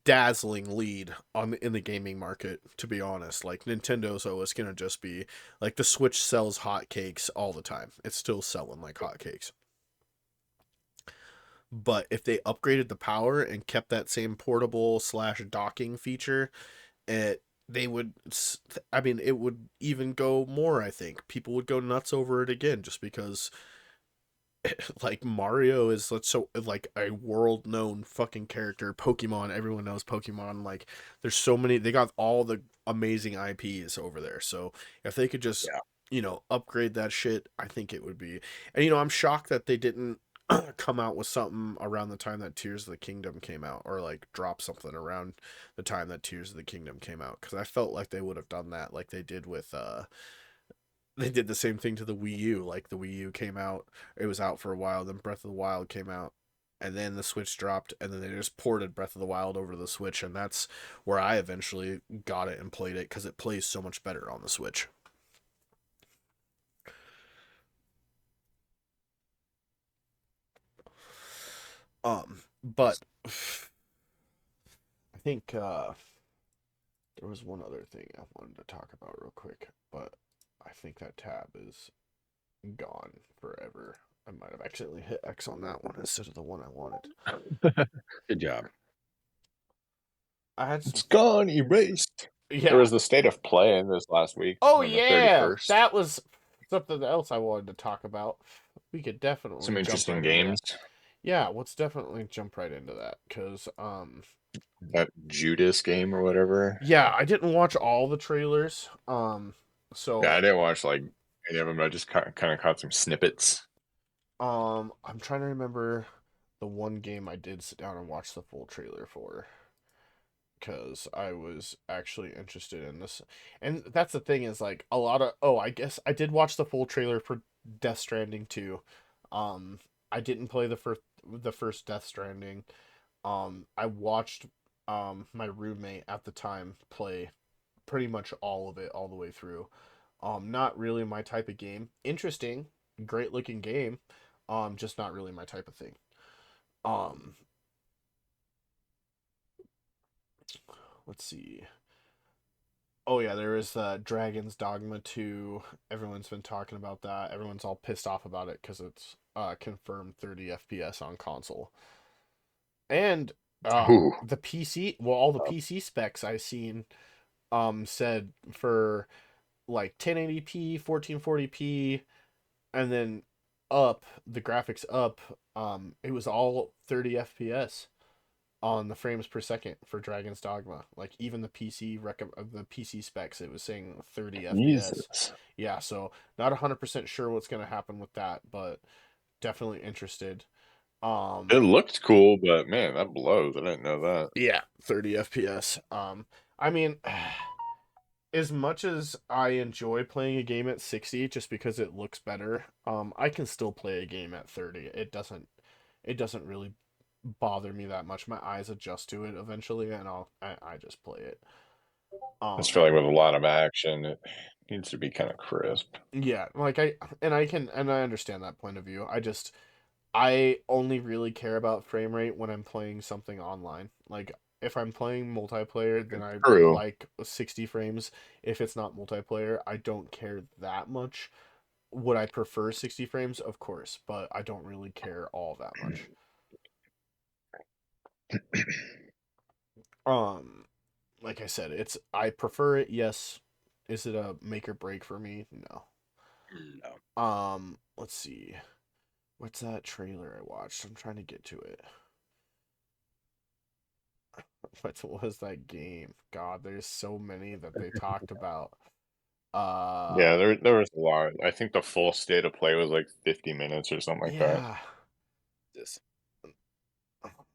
dazzling lead in the gaming market, to be honest. Like, Nintendo's always gonna just be like, the Switch sells hotcakes all the time. It's still selling like hotcakes. But if they upgraded the power and kept that same portable / docking feature, they would, I mean, it would even go more. I think people would go nuts over it again, just because like Mario is so like a world known fucking character. Pokemon, everyone knows Pokemon. Like, there's so many, they got all the amazing IPs over there. So if they could just, you know, upgrade that shit, I think it would be. And, you know, I'm shocked that they didn't come out with something around the time that Tears of the Kingdom came out, or like drop something around the time that Tears of the Kingdom came out, because I felt like they would have done that like they did with they did the same thing to the Wii U. Like, the Wii U came out, it was out for a while, then Breath of the Wild came out, and then the Switch dropped, and then they just ported Breath of the Wild over to the Switch, and that's where I eventually got it and played it, because it plays so much better on the Switch. But I think there was one other thing I wanted to talk about real quick, but I think that tab is gone forever. I might have accidentally hit X on that one instead of the one I wanted. Good job. I had It's gone, erased. Yeah. There was the state of play in this last week. Oh on the yeah, 31st. that was something else I wanted to talk about. We could definitely Some jump interesting right games. into that. Yeah, let's definitely jump right into that, because That Judas game or whatever. yeah, I didn't watch all the trailers. So Yeah, I didn't watch like any of them. I just kind of caught some snippets. I'm trying to remember the one game I did sit down and watch the full trailer for, because I was actually interested in this. And that's the thing, is like a lot of, I guess I did watch the full trailer for Death Stranding 2. I didn't play the first Death Stranding. I watched my roommate at the time play pretty much all of it all the way through. Not really my type of game. Interesting, great looking game. Just not really my type of thing. Let's see. Oh yeah, there is Dragon's Dogma 2. Everyone's been talking about that. Everyone's all pissed off about it because it's confirmed 30 FPS on console. And the PC, well, all the PC specs I've seen said for like 1080p, 1440p, and then up, the graphics up, it was all 30 FPS on the frames per second for Dragon's Dogma. Like, even the the PC specs, it was saying 30 FPS. Jesus. Yeah, so not 100% sure what's going to happen with that, but definitely interested. It looked cool, but man, that blows. I didn't know that. Yeah, 30 FPS. I mean, as much as I enjoy playing a game at 60 just because it looks better, I can still play a game at 30. It doesn't really bother me that much. My eyes adjust to it eventually, and I just play it. I just feel like with a lot of action, it needs to be kind of crisp. Yeah, like I understand that point of view. I only really care about frame rate when I'm playing something online. Like, if I'm playing multiplayer, then I True. like 60 frames. If it's not multiplayer, I don't care that much. Would I prefer 60 frames? Of course, but I don't really care all that much. like I said, I prefer it. Yes. Is it a make or break for me? No. No. Let's see. What's that trailer I watched? I'm trying to get to it. What was that game? God, there's so many that they talked about. Yeah, there was a lot. I think the full state of play was like 50 minutes or something like that. yeah. This.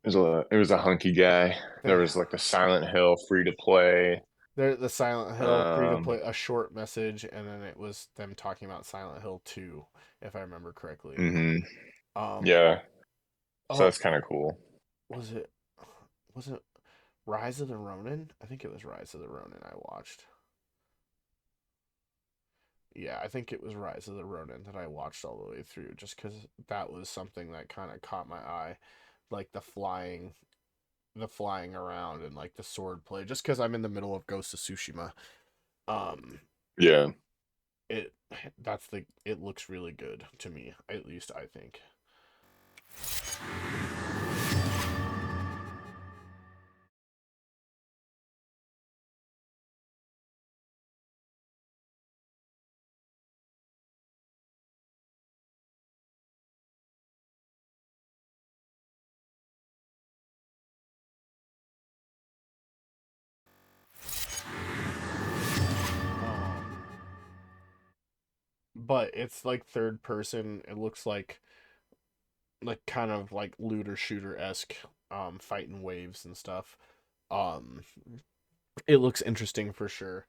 It was a hunky guy. There was like the Silent Hill free to play. The Silent Hill free to play, a short message, and then it was them talking about Silent Hill 2, if I remember correctly. Yeah. So Oh, that's kind of cool. was it Rise of the Ronin? I think it was Rise of the Ronin I watched. Yeah, I think it was Rise of the Ronin that I watched all the way through, just because that was something that kind of caught my eye, like the flying around and like the sword play. Just because I'm in the middle of Ghost of Tsushima, Yeah. it looks really good to me, at least I think. But it's like third person. It looks like kind of like looter shooter esque, fighting waves and stuff. Um, it looks interesting for sure.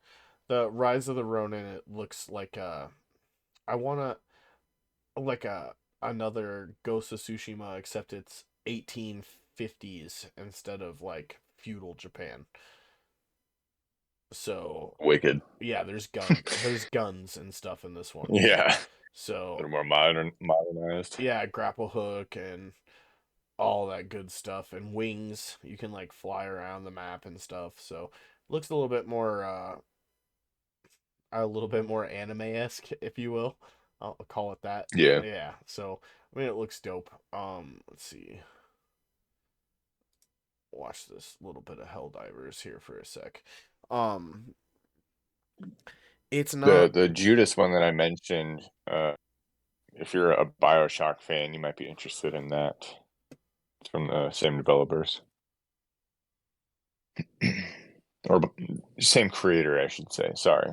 The Rise of the Ronin, it looks like I wanna like another Ghost of Tsushima, except it's 1850s instead of like feudal Japan. So Wicked. yeah, there's guns and stuff in this one. Yeah. A So little more modernized. yeah, grapple hook and all that good stuff, and wings. You can like fly around the map and stuff. So looks a little bit more anime-esque, if you will. I'll call it that. Yeah. Yeah. So I mean, it looks dope. Let's see. Watch this little bit of Helldivers here for a sec. It's not. The Judas one that I mentioned, if you're a BioShock fan, you might be interested in that. It's from the same developers. Or same creator, I should say. Sorry.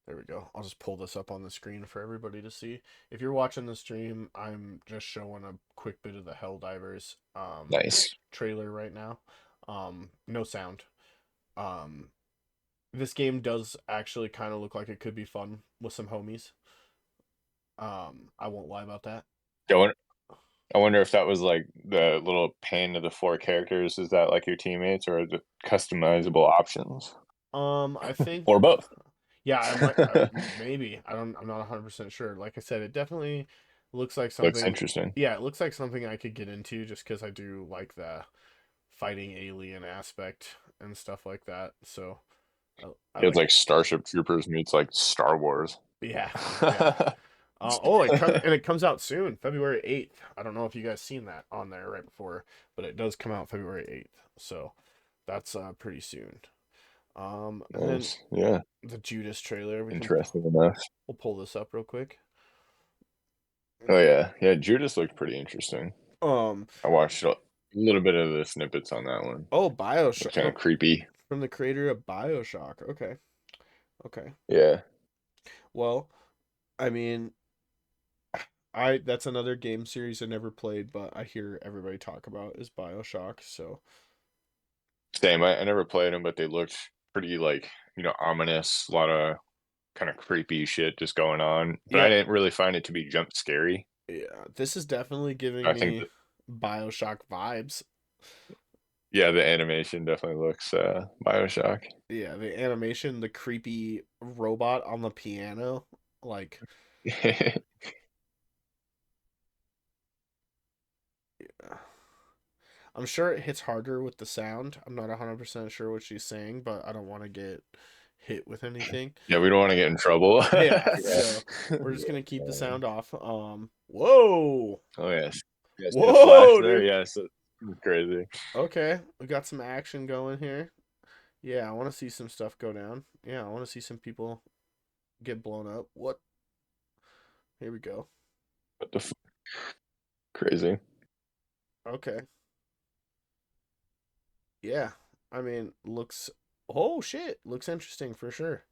There we go. I'll just pull this up on the screen for everybody to see. If you're watching the stream, I'm just showing a quick bit of the Helldivers Nice. trailer right now. No sound. This game does actually kind of look like it could be fun with some homies. I won't lie about that. I wonder if that was like the little pane of the four characters. Is that like your teammates or the customizable options? I think, Or both? yeah, maybe. I'm not 100% sure. Like I said, it definitely looks like Looks something. interesting. Yeah, it looks like something I could get into just because I do like the fighting alien aspect and stuff like that. So It's like Starship Troopers meets like Star Wars. yeah, yeah. It comes out soon, February 8th. I don't know if you guys seen that on there right before, but it does come out February 8th. So that's pretty soon. And then Nice. Yeah. the Judas trailer. Interesting enough. We'll pull this up real quick. Oh yeah. Yeah, Judas looked pretty interesting. Um, I watched a little bit of the snippets on that one. oh, It's BioShock, kind of creepy. from the creator of BioShock. Okay. Okay. Yeah. Well, I mean, that's another game series I never played, but I hear everybody talk about is BioShock. So Same. I never played them, but they looked pretty like, ominous. A lot of kind of creepy shit just going on. But I yeah, didn't really find it to be jump scary. yeah, this is definitely giving I think me BioShock vibes. yeah, the animation definitely looks BioShock. Yeah, the animation, the creepy robot on the piano, like yeah. I'm sure it hits harder with the sound. I'm not 100% sure what she's saying, but I don't want to get hit with anything. Yeah, we don't want to get in trouble. Yeah, so we're just gonna keep the sound off. Whoa! Oh yes. Yes, the flash Whoa, there. dude! Yes. Crazy. Okay, we got some action going here. Yeah, I want to see some stuff go down. Yeah, I want to see some people get blown up. What? Here we go. What the crazy. Okay. Yeah. I mean, looks. Oh shit! Looks interesting for sure.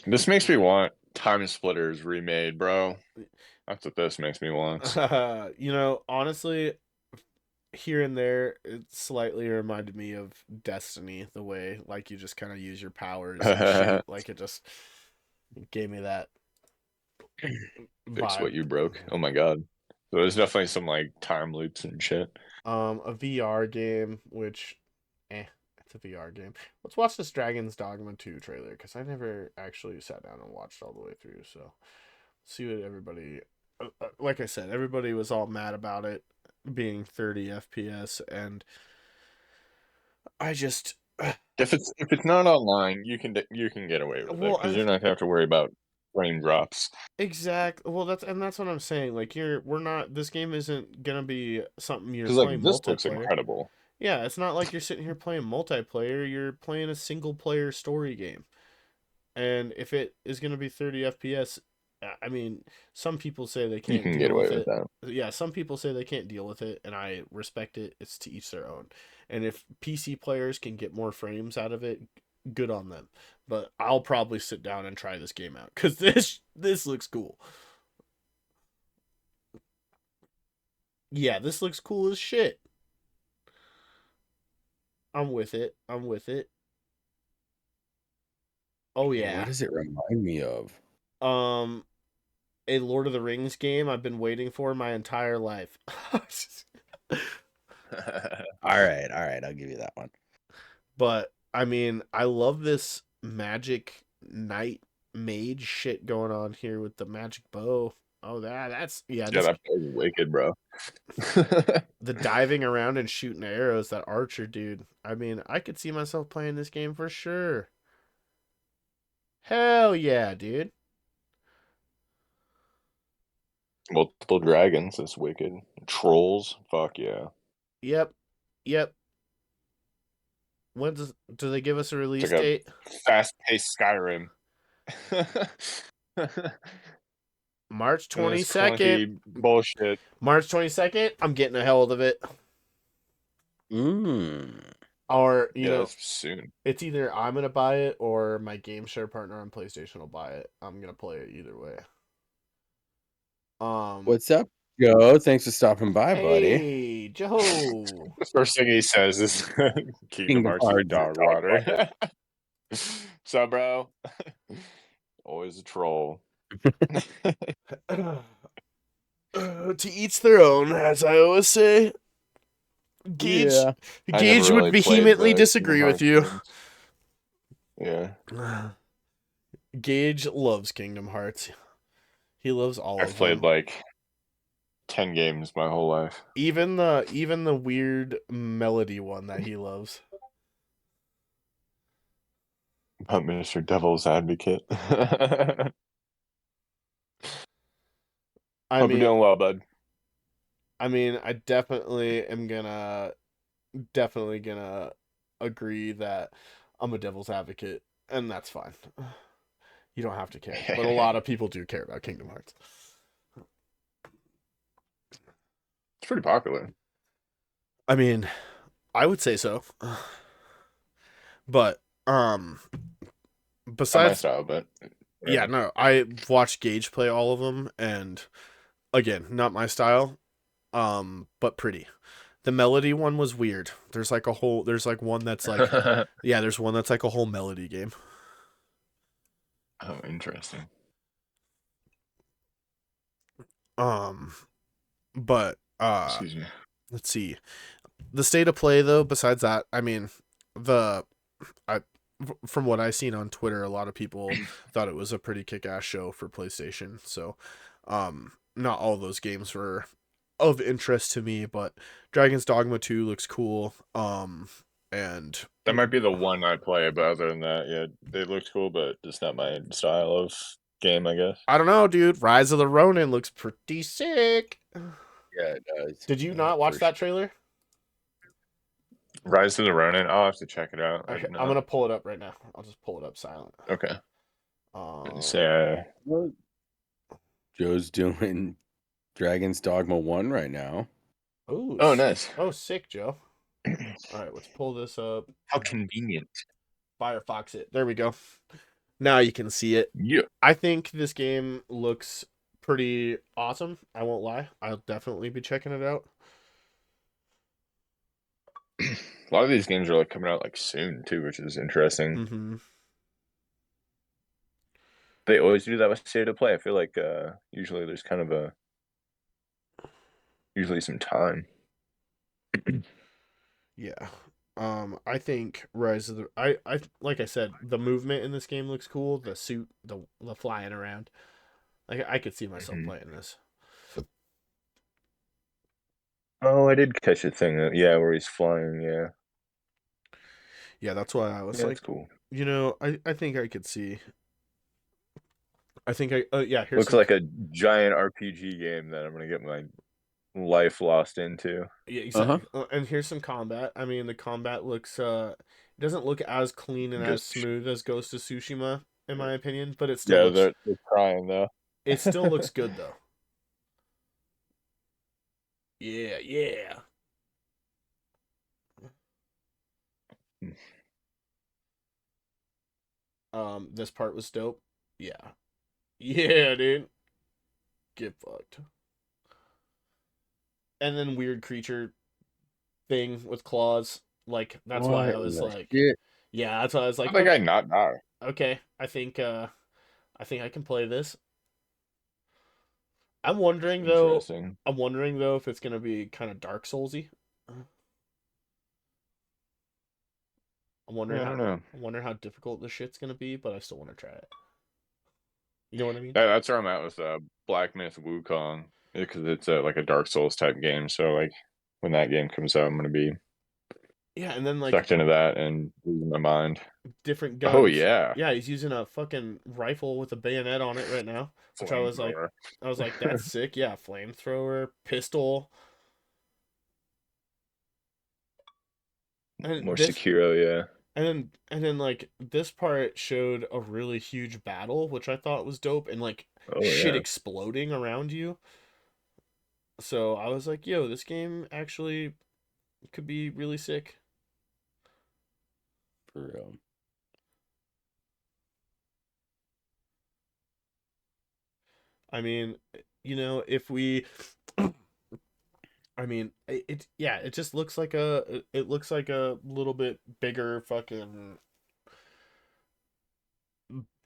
This makes me want Time Splitters remade, bro. That's what this makes me want. Honestly, here and there, it slightly reminded me of Destiny. The way, like, you just kind of use your powers and shoot. Like, it just gave me that Fix vibe. what you broke. Oh my god. So there's definitely some like time loops and shit. A VR game, which, it's a VR game. Let's watch this Dragon's Dogma 2 trailer because I never actually sat down and watched all the way through. So, see what everybody, like I said, everybody was all mad about it being 30 FPS, and I just, If it's not online, you can get away with it well, because you're not gonna have to worry about frame drops. well, that's what I'm saying. Like, we're not. This game isn't gonna be something you're Because like playing this looks multiplayer. incredible. Yeah, it's not like you're sitting here playing multiplayer. You're playing a single player story game. And if it is going to be 30 FPS, I mean, some people say they You can't can get deal away with with it. that. Yeah, some people say they can't deal with it, and I respect it. It's to each their own. And if PC players can get more frames out of it, good on them. But I'll probably sit down and try this game out because this looks cool. Yeah, this looks cool as shit. I'm with it. I'm with it. Oh yeah. What does it remind me of? A Lord of the Rings game I've been waiting for my entire life. All right, I'll give you that one. But I mean, I love this magic knight mage shit going on here with the magic bow. Oh, that's Yeah, this, that was wicked, bro. the diving around and shooting arrows, that archer dude. I mean, I could see myself playing this game for sure. Hell yeah, dude. Multiple dragons, that's wicked. Trolls, fuck yeah. Yep. Yep. When do they give us a release It's like date? a fast-paced Skyrim. March And this 22nd. clunky bullshit. March 22nd. I'm getting a hold of it. Or, That's soon. it's either I'm going to buy it or my game share partner on PlayStation will buy it. I'm going to play it either way. What's up, Joe? Thanks for stopping by, buddy. Hey, Joe. The first thing he says is Kingdom Hearts is dog water. So, bro, always a troll. To each their own, as I always say. Gage, Yeah. Gage really would vehemently played the disagree Kingdom with you. Hearts games. Yeah. Gage loves Kingdom Hearts. He loves all I've of played them. like 10 games my whole life. Even the weird melody one that he loves. But Mr. Devil's Advocate. I Hope mean, you're doing well, bud. I mean, I definitely am definitely gonna agree that I'm a devil's advocate, and that's fine. You don't have to care, but a lot of people do care about Kingdom Hearts. It's pretty popular. I mean, I would say so. But besides Not my style, but yeah, no, I've watched Gage play all of them, and again, not my style. But pretty. The melody one was weird. There's like one that's like yeah, there's one that's like a whole melody game. Oh, interesting. But Excuse me. let's see. The state of play though, besides that, I mean, from what I've seen on Twitter, a lot of people thought it was a pretty kick-ass show for PlayStation. So, not all those games were of interest to me, but Dragon's Dogma 2 looks cool. And That might be the one I play, but other than that, yeah, they looked cool, but it's not my style of game, I guess. I don't know, dude. Rise of the Ronin looks pretty sick. Yeah, it does. Did you not watch that trailer? Rise of the Ronin. I'll have to check it out. I Okay, did I'm not. gonna pull it up right now. I'll just pull it up silent. Okay. Um, So, Joe's doing Dragon's Dogma 1 right now. oh, nice. Oh, sick, Joe. All right, let's pull this up. How convenient. Firefox it. There we go. Now you can see it. Yeah. I think this game looks pretty awesome. I won't lie. I'll definitely be checking it out. A lot of these games are like coming out like soon too, which is interesting. Mm-hmm. They always do that with state of play. I feel like usually there's kind of usually some time. Yeah. I think Rise of the I like I said, the movement in this game looks cool. The suit, the flying around. Like I could see myself playing this. Oh, I did catch a thing. Yeah, where he's flying. Yeah. Yeah, that's why I was Yeah, like, that's cool. you know, I think I could see. I think yeah, here's Looks some, like a giant RPG game that I'm gonna get my life lost into. yeah, exactly. And here's some combat. I mean, the combat looks it doesn't look as clean and as Just smooth as Ghost of Tsushima in my opinion, but yeah, they're trying though. it still looks good though. Yeah, yeah. This part was dope. Yeah. Yeah, dude. Get fucked. And then weird creature thing with claws. Like that's why I was like, shit? yeah, that's why I was How like, did that guy not die? okay, I think I can play this. I'm wondering though. Interesting. I'm wondering though if it's gonna be kind of Dark Soulsy. I'm wondering Yeah, I how don't know. I'm wondering how difficult this shit's gonna be, but I still want to try it. You know what I mean? That's where I'm at with Black Myth Wukong because it's like a Dark Souls type game. So like when that game comes out, I'm gonna be Yeah, and then like sucked into that and losing my mind. different Oh guns. yeah, Yeah, he's using a fucking rifle with a bayonet on it right now, which flamethrower. I was like, that's sick. Yeah, flamethrower, pistol, and More this, Sekiro, yeah. and then like this part showed a really huge battle, which I thought was dope, and like Oh shit yeah. exploding around you. So I was like, yo, this game actually could be really sick. For real. I mean, you know, if we I mean, yeah, it just looks like it looks like a little bit bigger fucking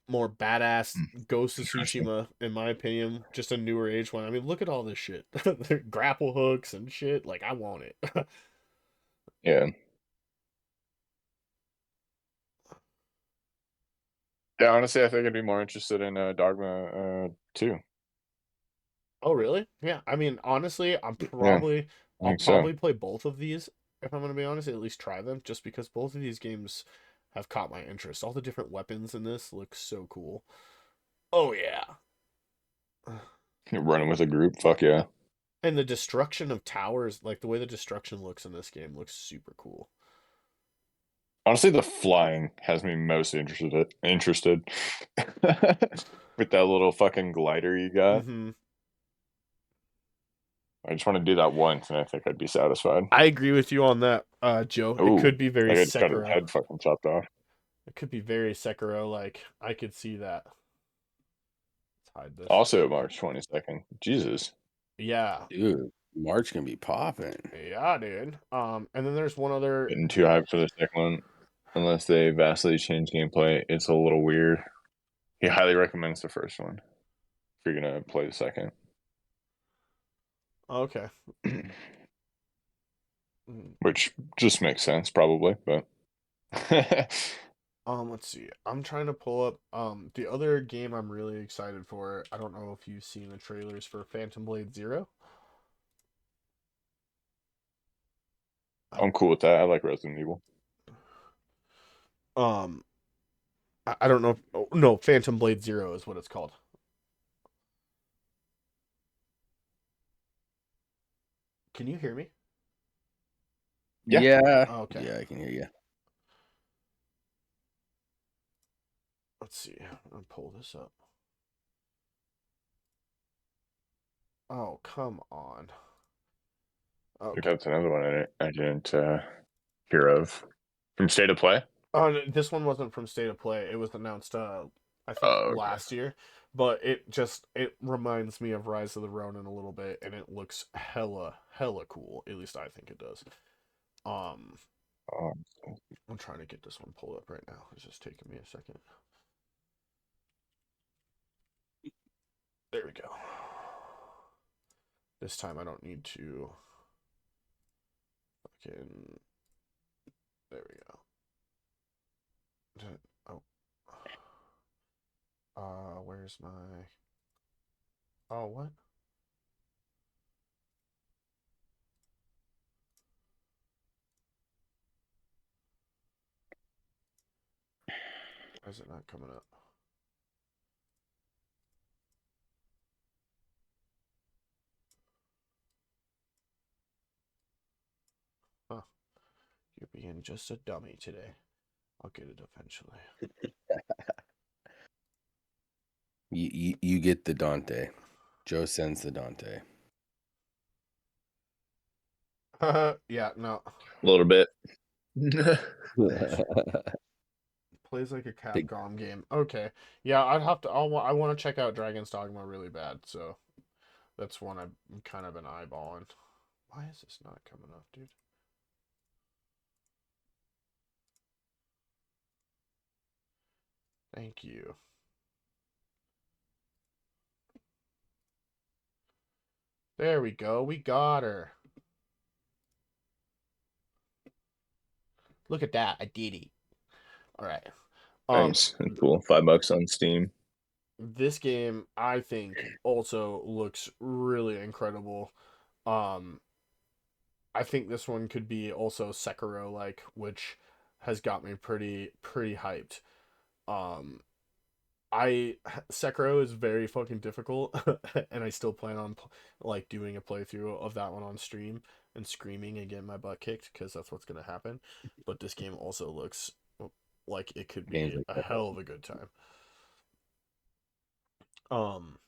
more badass Ghost of Interesting. Tsushima in my opinion, just a newer age one. I mean, look at all this shit. Grapple hooks and shit. Like I want it. Yeah. Yeah, honestly, I think I'd be more interested in Dogma 2. Oh, really? Yeah. I mean, honestly, Yeah, I I'll think so. probably play both of these if I'm going to be honest, at least try them just because both of these games have caught my interest. All the different weapons in this look so cool. Oh yeah. You're running with a group, fuck yeah. And the destruction of towers, like the way the destruction looks in this game looks super cool. Honestly, the flying has me most interested. With that little fucking glider you got. Mm-hmm. I just want to do that once and I think I'd be satisfied. I agree with you on that, Joe. It Ooh, could be very like I just got his Sekiro. head fucking chopped off. It could be very Sekiro. Like I could see that. Let's hide this. Also March 22nd. Jesus. Yeah. Dude, March can be popping. Yeah, dude. And then there's one other. Getting too hyped for the second one. Unless they vastly change gameplay, it's a little weird. He highly recommends the first one if you're gonna play the second. Okay. Mm. Which just makes sense, probably, but Let's see. I'm trying to pull up the other game I'm really excited for. I don't know if you've seen the trailers for Phantom Blade Zero. I'm cool with that. I like Resident Evil. Um, I don't know. Oh, no, Phantom Blade Zero is what it's called. Can you hear me? Yeah. Yeah. Oh, okay. Yeah, I can hear you. Let's see. I'll pull this up. Oh, come on. I think Okay. that's another one I didn't hear of. From State of Play? Oh, no, this one wasn't from State of Play. It was announced, I think, Oh, okay. last year. But it reminds me of Rise of the Ronin a little bit, and it looks hella cool. At least I think it does. Um, Oh, I'm trying to get this one pulled up right now. It's just taking me a second. There we go. This time I don't need to fucking. There we go. Oh. Where's my. Oh, what? Why is it not coming up? Huh. You're being just a dummy today. I'll get it eventually. You get the Dante. Joe sends the Dante. Yeah, no. a little bit. Plays like a Big- Capcom game. Okay. Yeah, I'd have to. I want to check out Dragon's Dogma really bad, so that's one I've kind of been eyeballing. Why is this not coming up, dude? Thank you. There we go. We got her. Look at that. I did it. All right. Nice. Cool. $5 on Steam. This game I think also looks really incredible. Um, I think this one could be also Sekiro like, which has got me pretty hyped. Um, I Sekiro is very fucking difficult, and I still plan on like doing a playthrough of that one on stream and screaming and getting my butt kicked because that's what's gonna happen. But this game also looks like it could Games be like a that. hell of a good time. Um,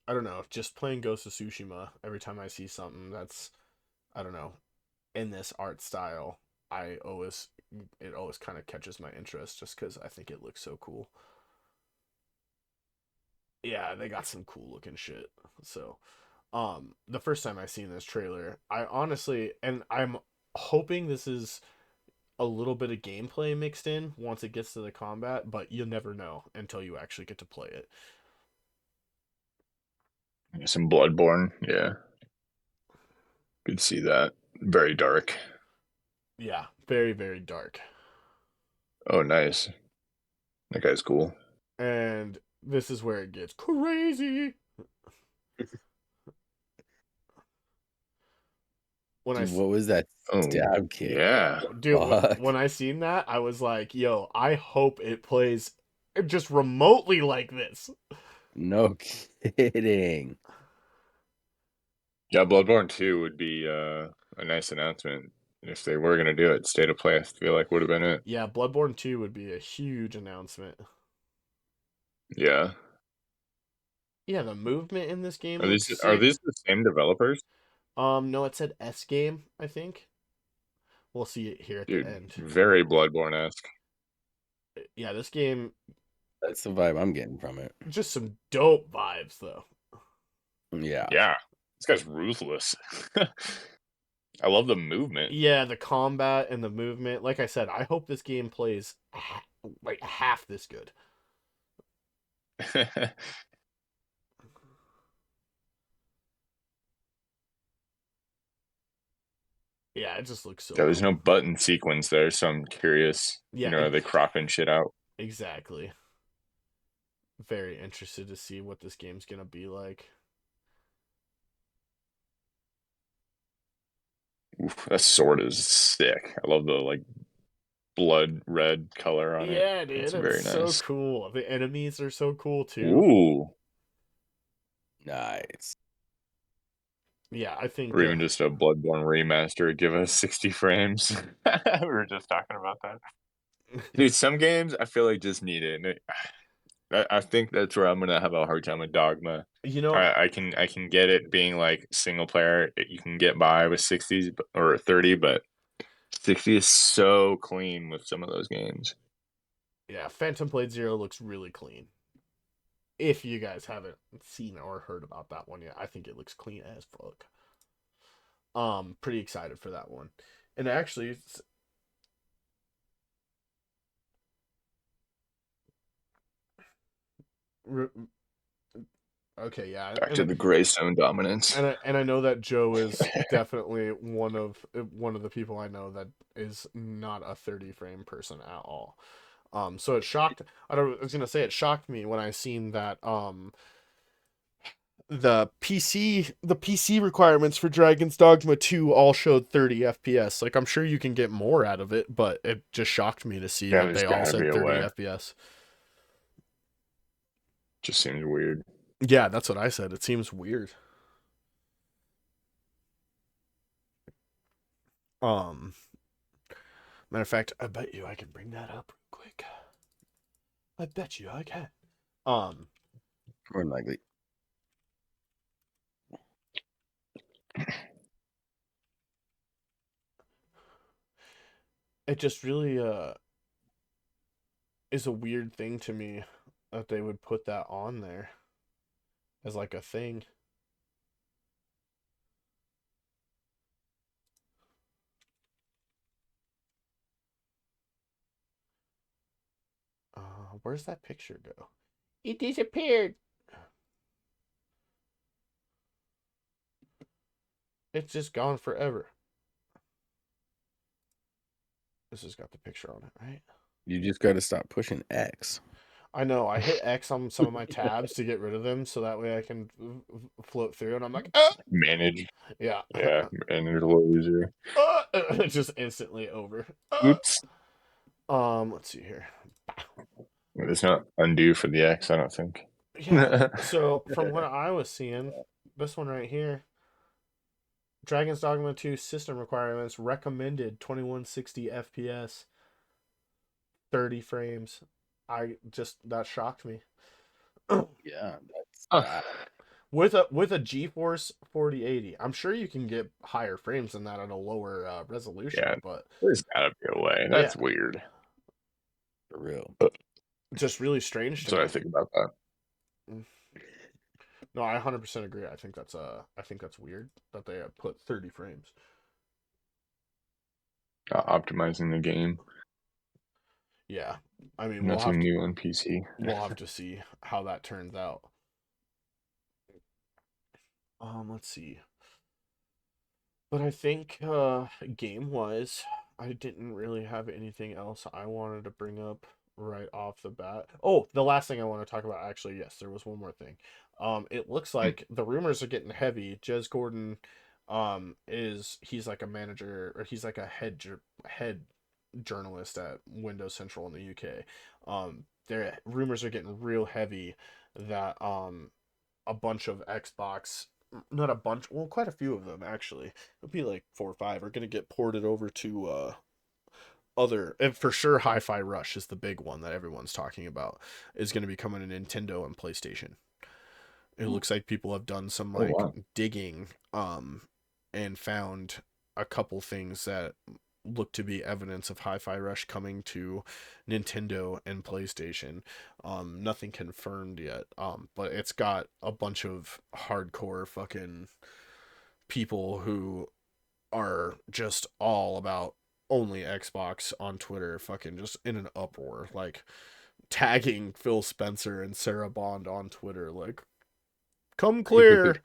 I don't know, just playing Ghost of Tsushima. Every time I see something that's, I don't know, in this art style, it always kind of catches my interest just because I think it looks so cool. Yeah, they got some cool looking shit. So, the first time I seen this trailer, I honestly, and I'm hoping this is a little bit of gameplay mixed in once it gets to the combat, but you'll never know until you actually get to play it. Some Bloodborne. Yeah. Could see that. Very dark. Yeah, very dark. Oh, nice. That guy's cool. And this is where it gets crazy. When I Dude, what was that Oh, stab kick? yeah. dude, Fuck. when I seen that, I was like, "Yo, I hope it plays just remotely like this." No kidding. Yeah, Bloodborne 2 would be a nice announcement. If they were going to do it, State of Play, I feel like would have been it. Yeah, Bloodborne 2 would be a huge announcement. Yeah. Yeah, the movement in this game Are looks are sick. these the same developers? No, it said S game, I think. We'll see it here at the Dude, end. very Bloodborne-esque. Yeah, this game, That's the vibe I'm getting from it. just some dope vibes though. Yeah. Yeah. This guy's ruthless. I love the movement. Yeah, the combat and the movement. Like I said, I hope this game plays like half this good. Yeah, it just looks so There's no cool. button sequence there, so I'm curious. Yeah, Are they cropping shit out? exactly. Very interested to see what this game's gonna be like. Oof, that sword is sick. I love the like blood red color on it. Yeah, dude, It's it's very so nice. cool. The enemies are so cool too. Ooh. Nice. Yeah, I think Or even just a Bloodborne remaster, give us 60 frames. We were just talking about that. Dude, some games I feel like just need it. And I think that's where I'm gonna have a hard time with Dogma. you know, I can get it being like single player. You can get by with 60s or 30, but 60 is so clean with some of those games. yeah, Phantom Blade Zero looks really clean. If you guys haven't seen or heard about that one yet, I think it looks clean as fuck. Pretty excited for that one. And actually, okay, yeah, Back to the Greystone dominance. and I know that Joe is definitely one of the people I know that is not a 30 frame person at all. So it shocked. I was gonna say it shocked me when I seen that the PC requirements for Dragon's Dogma 2 all showed 30 FPS. Like, I'm sure you can get more out of it, but it just shocked me to see Yeah, that there's they all gotta be said a 30 way. FPS. Just seems weird. Yeah, that's what I said. It seems weird. Um, Matter of fact, I bet you I can bring that up real quick. I bet you I can. Um, More than likely. it just really is a weird thing to me that they would put that on there as like a thing. Where's that picture go? It disappeared. It's just gone forever. This has got the picture on it, right? You just got to stop pushing X. I know. I hit X on some of my tabs to get rid of them, so that way I can float through. And I'm like, Manage. yeah, Yeah, manage a little easier. it's just instantly over. Oops. Let's see here. It's not undo for the X, I don't think. Yeah. So from what I was seeing, this one right here, Dragon's Dogma 2 system requirements recommended 2160 FPS, 30 frames. That shocked me. Yeah, that's Huh. With a GeForce 4080, I'm sure you can get higher frames than that at a lower resolution. Yeah, But there's gotta be a way. yeah, That's weird. for real. just really strange to That's what I me. think about that. No, I 100% agree. I think that's weird that they put 30 frames. Optimizing the game. Yeah, I mean Nothing new on PC. we'll have to see how that turns out. Let's see. But I think game wise, I didn't really have anything else I wanted to bring up right off the bat. Oh, the last thing I want to talk about, actually, yes, there was one more thing. It looks like the rumors are getting heavy. Jez Gordon, he's like a manager, or he's like a head journalist at Windows Central in the UK. Their rumors are getting real heavy that a bunch of Xbox, not a bunch, well, quite a few of them actually. It'll be like 4 or 5 are gonna get ported over to other, and for sure Hi-Fi Rush is the big one that everyone's talking about, is gonna be coming to Nintendo and PlayStation. It looks like people have done some Oh, like wow. digging and found a couple things that look to be evidence of Hi-Fi Rush coming to Nintendo and PlayStation. Nothing confirmed yet. But it's got a bunch of hardcore fucking people who are just all about only Xbox on Twitter, fucking just in an uproar, like tagging Phil Spencer and Sarah Bond on Twitter, like, come clear.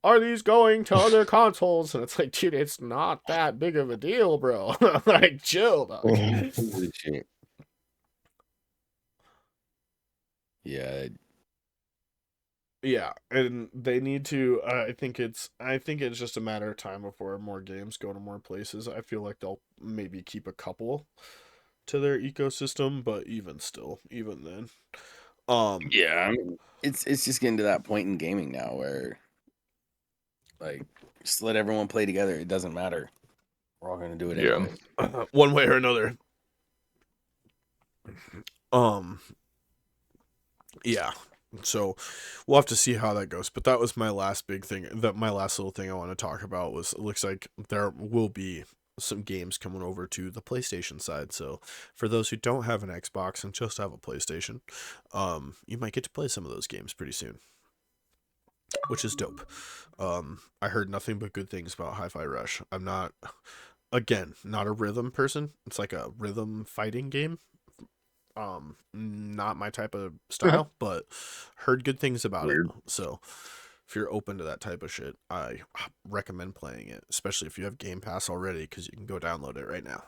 Are these going to other consoles? And it's like, dude, it's not that big of a deal, bro. Like, chill, dog. Holy shit. Yeah. Yeah, and they need to. I think it's just a matter of time before more games go to more places. I feel like they'll maybe keep a couple to their ecosystem, but even still, even then, Yeah, I mean, it's just getting to that point in gaming now where Like, just let everyone play together. It doesn't matter. We're all gonna do it Yeah. anyway. One way or another. Yeah. So we'll have to see how that goes. But that was my last big thing. My last little thing I want to talk about was, it looks like there will be some games coming over to the PlayStation side. So for those who don't have an Xbox and just have a PlayStation, you might get to play some of those games pretty soon, which is dope. I heard nothing but good things about Hi-Fi Rush. I'm not, again, not a rhythm person. It's like a rhythm fighting game. Not my type of style, but heard good things about Weird. it. So if you're open to that type of shit, I recommend playing it, especially if you have Game Pass already, because you can go download it right now.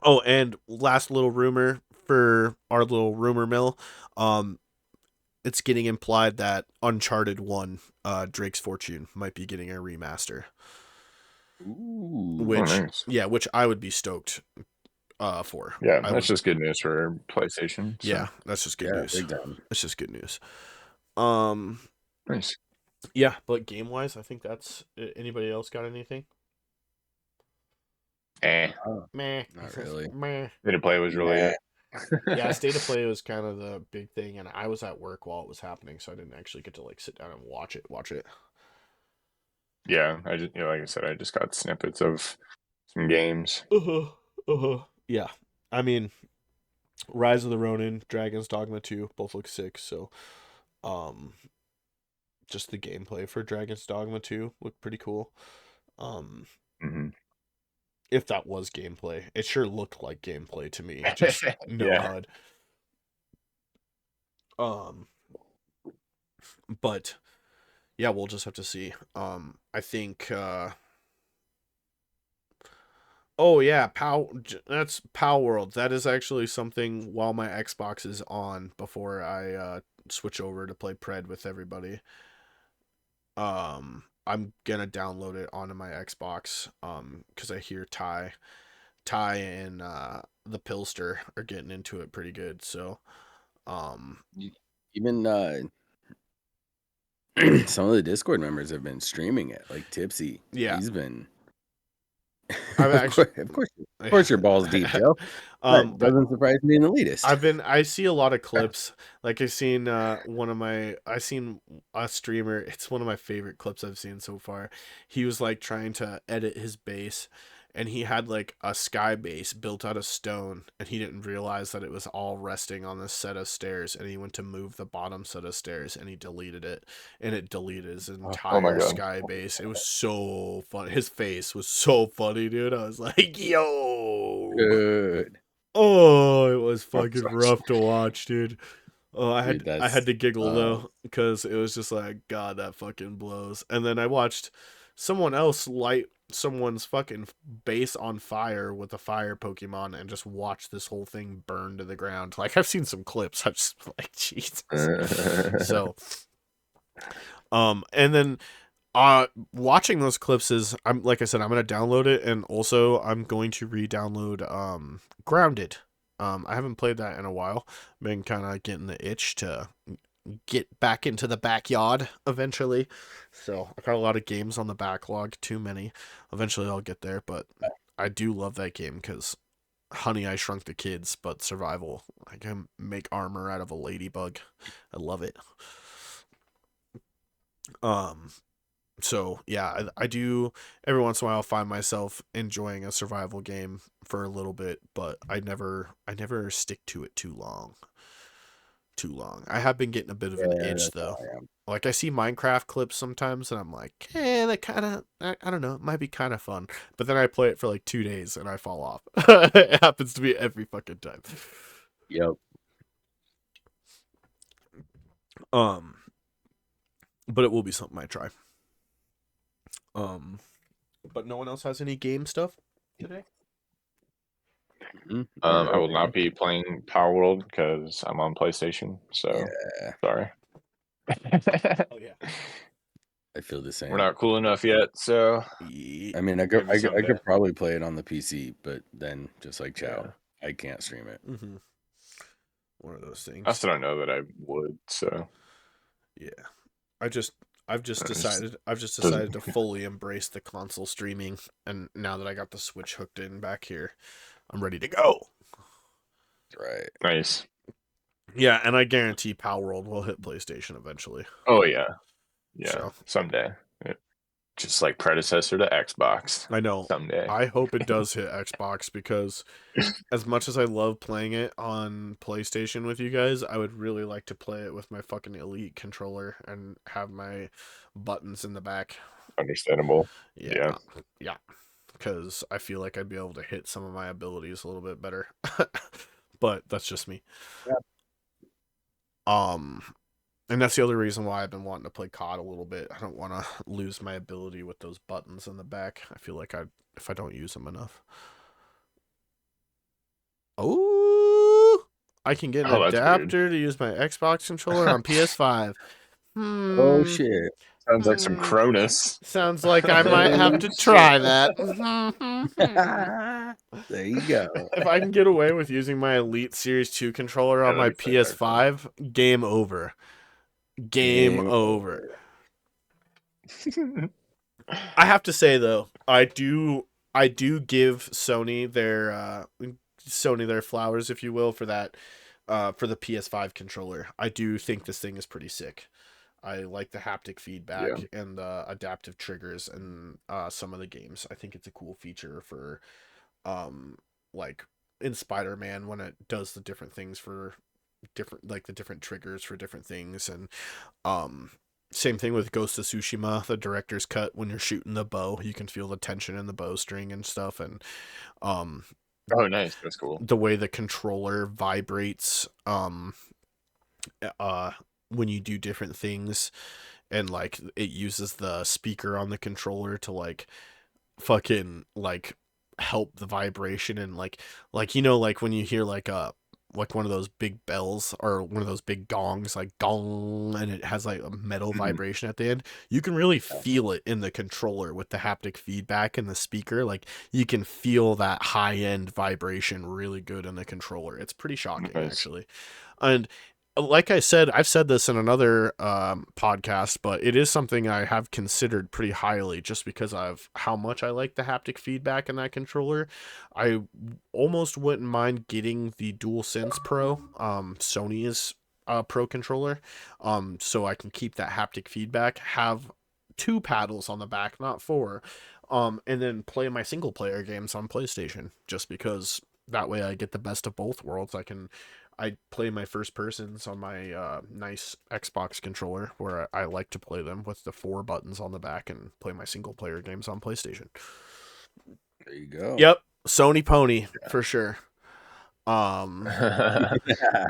Oh, and last little rumor for our little rumor mill. It's getting implied that Uncharted 1, Drake's Fortune, might be getting a remaster. Ooh. Which, nice. yeah, which I would be stoked for. Yeah, that's just good news for PlayStation. So. Yeah, that's just good news. Big time. That's just good news. Nice. Yeah, but game wise, I think that's. Anybody else got anything? Meh. Not really. Meh. State of Play was really it. Yeah, State of Play was kind of the big thing, and I was at work while it was happening, so I didn't actually get to like sit down and watch it. Yeah, I just like I said, I just got snippets of some games. Yeah, I mean, Rise of the Ronin, Dragon's Dogma 2, both look sick. So, just the gameplay for Dragon's Dogma 2 looked pretty cool. If that was gameplay, it sure looked like gameplay to me. Just no HUD. But yeah, we'll just have to see. I think. Oh yeah, that's Pow World. That is actually something while my Xbox is on before I switch over to play Pred with everybody. I'm gonna download it onto my Xbox because I hear Ty and the Pilster are getting into it pretty good. So even some of the Discord members have been streaming it, like Tipsy. Yeah, he's been. I've actually, of course, your balls deep, Joe. That doesn't surprise me in the least. I see a lot of clips. Like I seen I seen a streamer. It's one of my favorite clips I've seen so far. He was like trying to edit his base, and he had like a sky base built out of stone, and he didn't realize that it was all resting on this set of stairs, and he went to move the bottom set of stairs, and he deleted it, and it deleted his entire sky base. It was so fun. His face was so funny, dude. I was like, yo. Good. Oh, it was fucking rough to watch, dude. Oh, I had to giggle though, because it was just like, God, that fucking blows. And then I watched someone else light someone's fucking base on fire with a fire Pokemon and just watch this whole thing burn to the ground. Like, I've seen some clips. I'm just like, Jesus. So, and then watching those clips is, I'm like I said, I'm gonna download it, and also I'm going to re-download Grounded. I haven't played that in a while. Been kind of getting the itch to get back into the backyard eventually. So I got a lot of games on the backlog, too many. Eventually I'll get there, but I do love that game because Honey, I Shrunk the Kids, but survival. I can make armor out of a ladybug. I love it. So yeah, I do every once in a while find myself enjoying a survival game for a little bit, but I never stick to it too long. I have been getting a bit of an itch though. Like I see Minecraft clips sometimes and I'm like, that kind of, I don't know, it might be kind of fun. But then I play it for like 2 days and I fall off. It happens to me every fucking time. Yep. But it will be something I try. But no one else has any game stuff today? I will not be playing Power World because I'm on PlayStation. So sorry. Oh yeah. I feel the same. We're not cool enough yet, so I mean, I could probably play it on the PC, but then just like Chow, I can't stream it. One of those things. I still don't know that I would. So Yeah. I just I've just Just decided doesn't. to fully embrace the console streaming, and now that I got the Switch hooked in back here, I'm ready to go. Right. Nice. Yeah, and I guarantee Palworld will hit PlayStation eventually. Oh yeah, yeah. So Someday, just like predecessor to Xbox. I know. Someday. I hope it does hit Xbox because as much as I love playing it on PlayStation with you guys, I would really like to play it with my fucking Elite controller and have my buttons in the back. Understandable. Yeah. Yeah. Yeah. Because I feel like I'd be able to hit some of my abilities a little bit better. But that's just me. Yeah. And that's the other reason why I've been wanting to play COD a little bit. I don't want to lose my ability with those buttons in the back. I feel like if I don't use them enough. Oh, I can get an Oh, that's weird. adapter to use my Xbox controller on PS5. Oh shit. Sounds like some Cronus. Sounds like I might have to Oh, try shit. that. There you go. If I can get away with using my Elite Series 2 controller on my PS5, game over. Game over. I have to say though, I do give Sony their flowers, if you will, for that for the PS5 controller. I do think this thing is pretty sick. I like the haptic feedback and the adaptive triggers and some of the games. I think it's a cool feature for like in Spider-Man when it does the different things for the different triggers for different things, and same thing with Ghost of Tsushima, the director's cut. When you're shooting the bow, you can feel the tension in the bowstring and stuff, and um Oh, nice. That's cool. the way the controller vibrates when you do different things, and like it uses the speaker on the controller to like fucking like help the vibration, and like like when you hear like one of those big bells or one of those big gongs, like gong, and it has like a metal vibration at the end. You can really feel it in the controller with the haptic feedback and the speaker. Like you can feel that high end vibration really good in the controller. It's pretty shocking, actually. And like I said, I've said this in another podcast, but it is something I have considered pretty highly just because of how much I like the haptic feedback in that controller. I almost wouldn't mind getting the DualSense Pro, Sony's Pro controller, so I can keep that haptic feedback, have 2 paddles on the back, not 4, and then play my single player games on PlayStation, just because that way I get the best of both worlds. I play my first persons on my nice Xbox controller, where I like to play them with the 4 buttons on the back, and play my single player games on PlayStation. There you go. Yep, Sony Pony for sure. I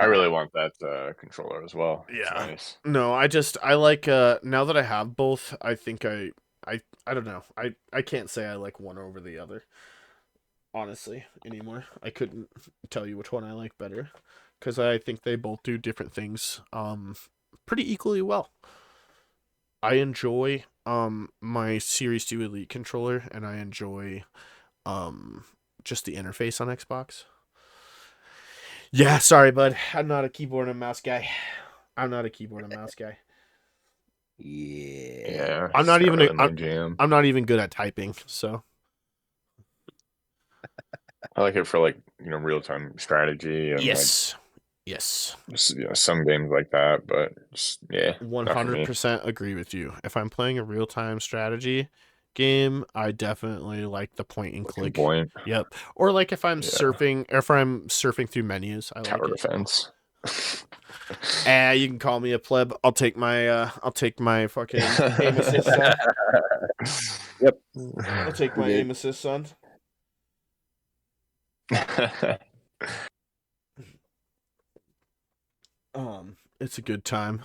really want that controller as well. Yeah. Nice. No, I like now that I have both, I think I don't know. I can't say I like one over the other, honestly, anymore. I couldn't tell you which one I like better, because I think they both do different things pretty equally well. I enjoy my Series 2 Elite controller, and I enjoy just the interface on Xbox. Yeah, sorry, bud. I'm not a keyboard and mouse guy. Yeah. I'm not even really my jam. I'm not even good at typing, so I like it for like real time strategy and yes. like some games like that, but just, yeah, not for me. 100% agree with you. If I'm playing a real-time strategy game, I definitely like the point and click. Point. Yep. Or like if I'm surfing through menus, I Tower like defense. You can call me a pleb. I'll take my fucking aim assist, son. Yep. I'll take my aim assist, son. It's a good time.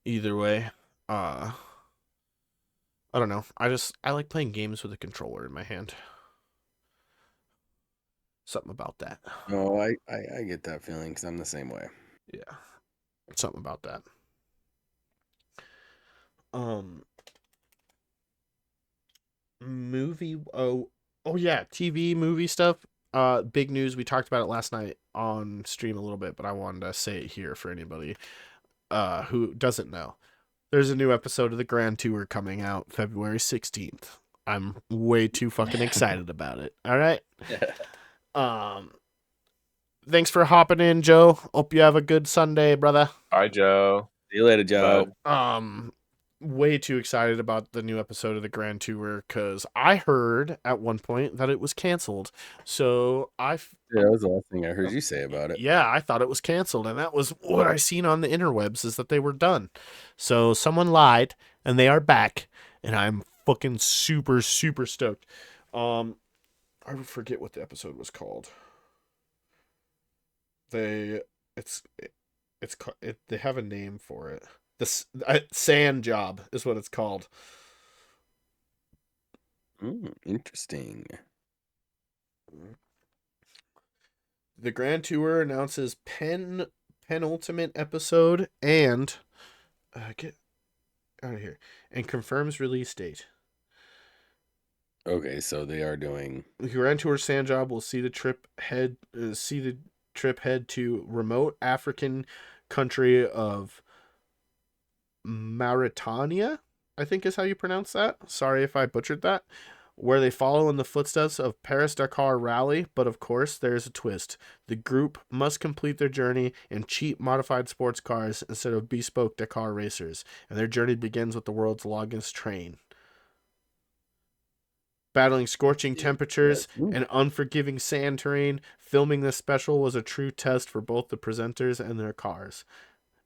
Either way. I don't know. I like playing games with a controller in my hand. Something about that. No, I get that feeling because I'm the same way. Yeah. Something about that. Movie yeah, TV movie stuff. Big news. We talked about it last night on stream a little bit, but I wanted to say it here for anybody. who doesn't know, there's a new episode of the Grand Tour coming out February 16th. I'm way too fucking excited about it. All right. Thanks for hopping in, Joe. Hope you have a good Sunday, brother. Bye, Joe. See you later, Joe. Way too excited about the new episode of the Grand Tour because I heard at one point that it was canceled. So Yeah, that was the last thing I heard you say about it. Yeah, I thought it was canceled, and that was what I seen on the interwebs is that they were done. So someone lied, and they are back, and I'm fucking super stoked. I forget what the episode was called. They have a name for it. The Sand Job is what it's called. Interesting. The Grand Tour announces penultimate episode and get out of here and confirms release date. Okay, so they are doing the Grand Tour Sand Job will see the trip head to remote African country of Mauritania, I think is how you pronounce that. Sorry if I butchered that. Where they follow in the footsteps of Paris-Dakar Rally, but of course there's a twist. The group must complete their journey in cheap modified sports cars instead of bespoke Dakar racers, and their journey begins with the world's longest train. Battling scorching temperatures and unforgiving sand terrain, filming this special was a true test for both the presenters and their cars.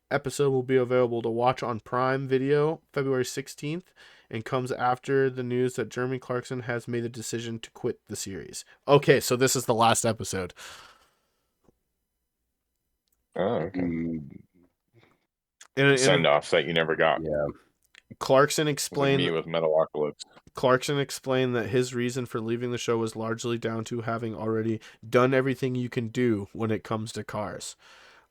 Episode will be available to watch on Prime Video February 16th and comes after the news that Jeremy Clarkson has made the decision to quit the series. Okay, so this is the last episode. Oh, okay. In Send off that you never got. Yeah. Clarkson explained me with Metalocalypse. Clarkson explained that his reason for leaving the show was largely down to having already done everything you can do when it comes to cars.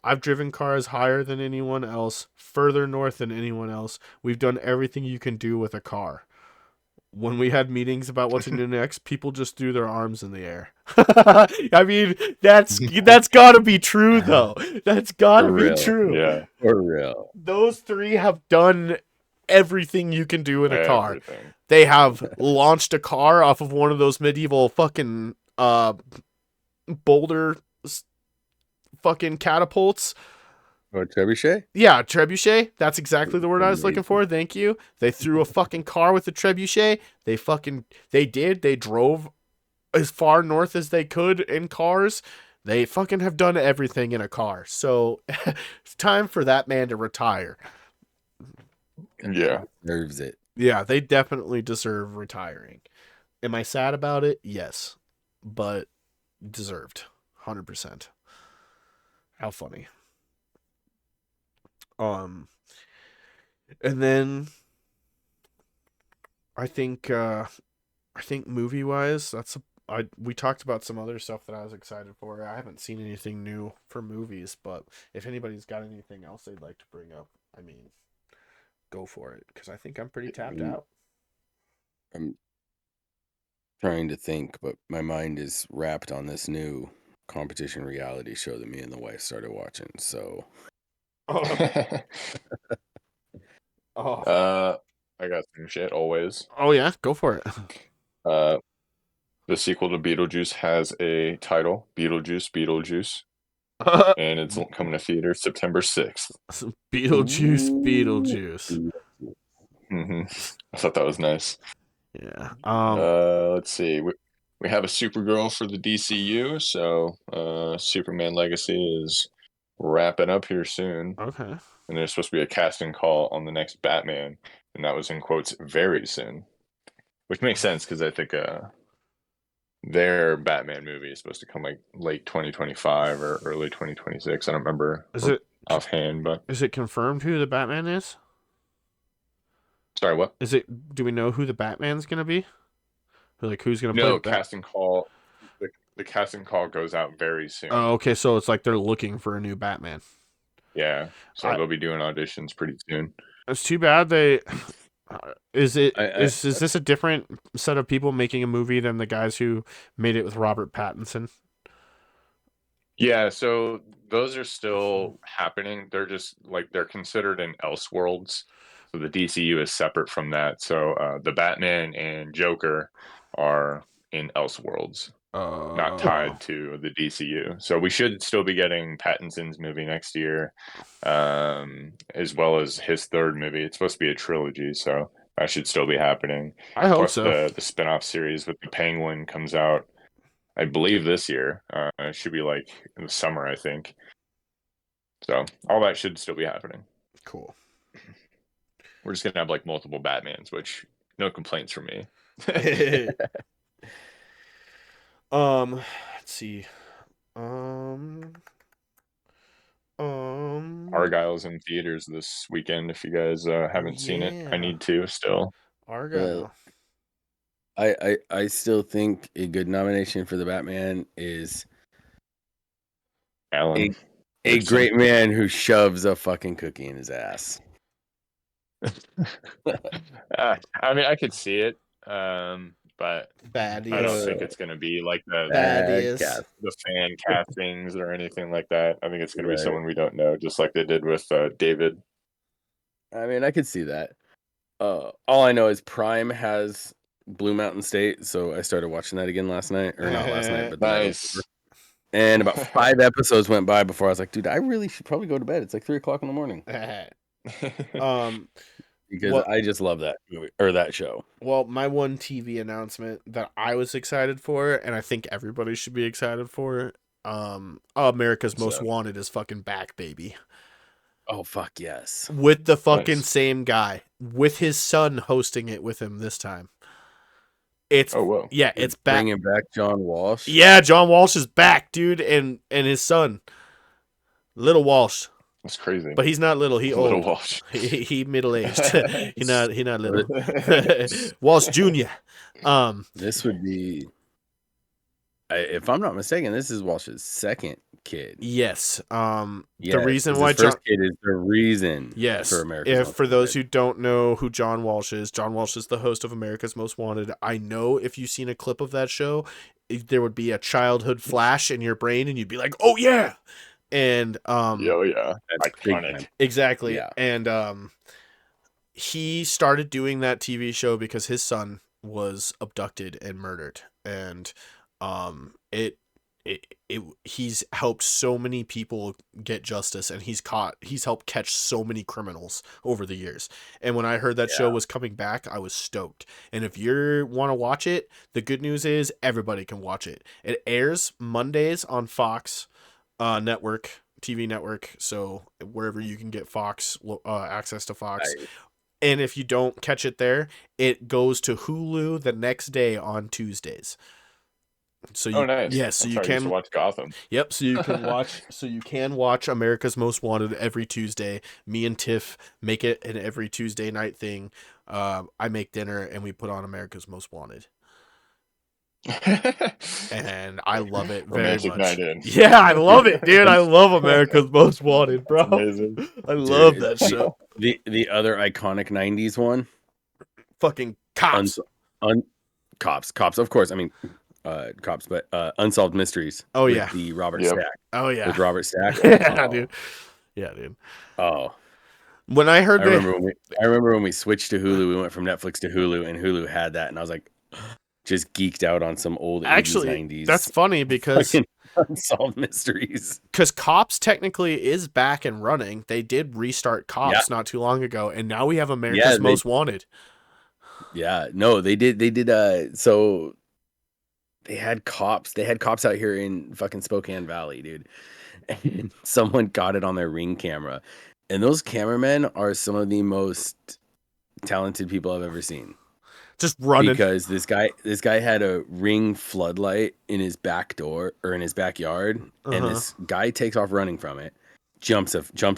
I've driven cars higher than anyone else, further north than anyone else. We've done everything you can do with a car. When we had meetings about what to do next, people just threw their arms in the air. I mean, that's got to be true, though. That's got to be true. Yeah, for real. Those three have done everything you can do in a car. Everything. They have launched a car off of one of those medieval fucking boulder fucking catapults. Oh, trebuchet? Yeah, trebuchet. That's exactly the word I was looking for. Thank you. They threw a fucking car with a trebuchet. They drove as far north as they could in cars. They fucking have done everything in a car. So it's time for that man to retire. Yeah. Deserves it. Yeah, they definitely deserve retiring. Am I sad about it? Yes. But deserved. 100%. How funny. And then I think movie wise, we talked about some other stuff that I was excited for. I haven't seen anything new for movies, but if anybody's got anything else they'd like to bring up, I mean, go for it, because I think I'm pretty tapped out. I'm trying to think, but my mind is wrapped on this new competition reality show that me and the wife started watching. So, I got some shit always. Oh yeah, go for it. The sequel to Beetlejuice has a title, Beetlejuice, and it's coming to theater September 6th. Beetlejuice. Mm-hmm. I thought that was nice. Yeah. Let's see. We have a Supergirl for the DCU, so Superman Legacy is wrapping up here soon. Okay. And there's supposed to be a casting call on the next Batman, and that was in quotes very soon, which makes sense because I think their Batman movie is supposed to come like late 2025 or early 2026. I don't remember offhand, but is it confirmed who the Batman is? Sorry, what? Is it? Do we know who the Batman's gonna be? Who's gonna play? No, casting call. The casting call goes out very soon. Oh, okay. So it's like they're looking for a new Batman. Yeah, so they'll be doing auditions pretty soon. It's too bad they. Is this a different set of people making a movie than the guys who made it with Robert Pattinson? Yeah, so those are still happening. They're just like they're considered in Elseworlds. So the DCU is separate from that. So the Batman and Joker are in Elseworlds, not Oh. tied to the DCU. So we should still be getting Pattinson's movie next year, as well as his third movie. It's supposed to be a trilogy, so that should still be happening. I hope Plus so. the spin-off series with the Penguin comes out, I believe, this year. It should be like in the summer, I think. So all that should still be happening. Cool. We're just gonna have like multiple Batmans, which no complaints from me. Let's see. Um, um, Argyle's in theaters this weekend. If you guys haven't seen it, I yeah. need to still. Argyle. I still think a good nomination for the Batman is Alan, a Richardson. great man who shoves a fucking cookie in his ass. I mean, I could see it, but Baddies. I don't think it's going to be like Baddies. the fan castings or anything like that. I think it's going to be Right. someone we don't know, just like they did with David. I mean, I could see that. All I know is Prime has Blue Mountain State, so I started watching that again last night, or not last night, but the night Nice. before. And about 5 episodes went by before I was like, dude, I really should probably go to bed. It's like 3:00 in the morning because Well- I just love that movie or that show. Well, my one TV announcement that I was excited for, and I think everybody should be excited for, America's Most So- Wanted is fucking back, baby. Oh fuck yes! With the fucking Nice. same guy, with his son hosting it with him this time. It's Oh, whoa. yeah, it's back. Bringing back John Walsh. Yeah, John Walsh is back, dude, and his son, Little Walsh, That's crazy. but he's not little. He Little old. Walsh. He middle aged. he not little. Walsh Jr. This would be, if I'm not mistaken, this is Walsh's second kid. Yes. Yeah, The reason 'cause why his first kid is the reason. Yes. For America's Most For those Wanted. who don't know who John Walsh is the host of America's Most Wanted. I know if you've seen a clip of that show, there would be a childhood flash in your brain, and you'd be like, "Oh yeah!" And Yeah, That's big iconic. time. exactly. Yeah. And he started doing that TV show because his son was abducted and murdered, and he's helped so many people get justice, and he's helped catch so many criminals over the years. And when I heard that show was coming back, I was stoked. And if you want to watch it, the good news is everybody can watch it. It airs Mondays on Fox network, TV network, so wherever you can get Fox access to Fox. And if you don't catch it there, it goes to Hulu the next day on Tuesdays. So you, nice. yeah, so That's you how I used can to watch Gotham. Yep, so you can watch America's Most Wanted every Tuesday. Me and Tiff make it an every Tuesday night thing. I make dinner and we put on America's Most Wanted. And I love it very Romantic much. night in. Yeah, I love it, dude. I love America's Most Wanted, bro. Amazing. I love Dude, that show. The other iconic 90s one, Fucking Cops. Cops, of course. I mean, Cops, but Unsolved Mysteries. Oh, with yeah. the Robert Yep. Stack. Oh yeah. With Robert Stack. Yeah, Oh. dude. Yeah, dude. Oh, When I heard I remember when we switched to Hulu. We went from Netflix to Hulu, and Hulu had that, and I was like, just geeked out on some old actually 80s, 90s. that's funny because fucking Unsolved Mysteries. Cops technically is back and running. They did restart Cops not too long ago, and now we have America's Most Wanted. Yeah, no, they did. So they had cops out here in fucking Spokane Valley, dude. And someone got it on their Ring camera. And those cameramen are some of the most talented people I've ever seen. Just running. Because this guy had a Ring floodlight in his back door or in his backyard, and this guy takes off running from it, jumps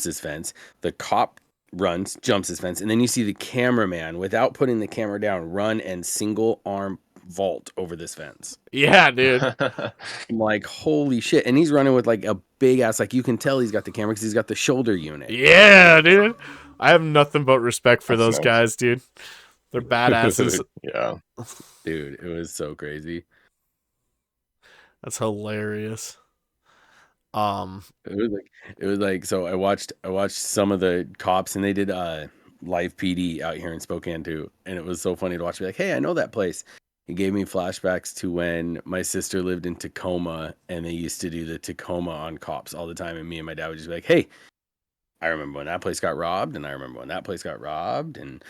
his fence. The cop runs, jumps his fence, and then you see the cameraman, without putting the camera down, run and single arm vault over this fence. Yeah, dude. I'm like, holy shit. And he's running with like a big ass, like you can tell he's got the camera because he's got the shoulder unit. Yeah, dude. I have nothing but respect for That's those nice. guys, dude. They're badasses. Yeah. Dude, it was so crazy. That's hilarious. It was like so I watched some of the cops, and they did live PD out here in Spokane too, and it was so funny to watch. Be like, hey, I know that place. It gave me flashbacks to when my sister lived in Tacoma, and they used to do the Tacoma on cops all the time, and me and my dad would just be like, hey, I remember when that place got robbed, and I remember when that place got robbed, and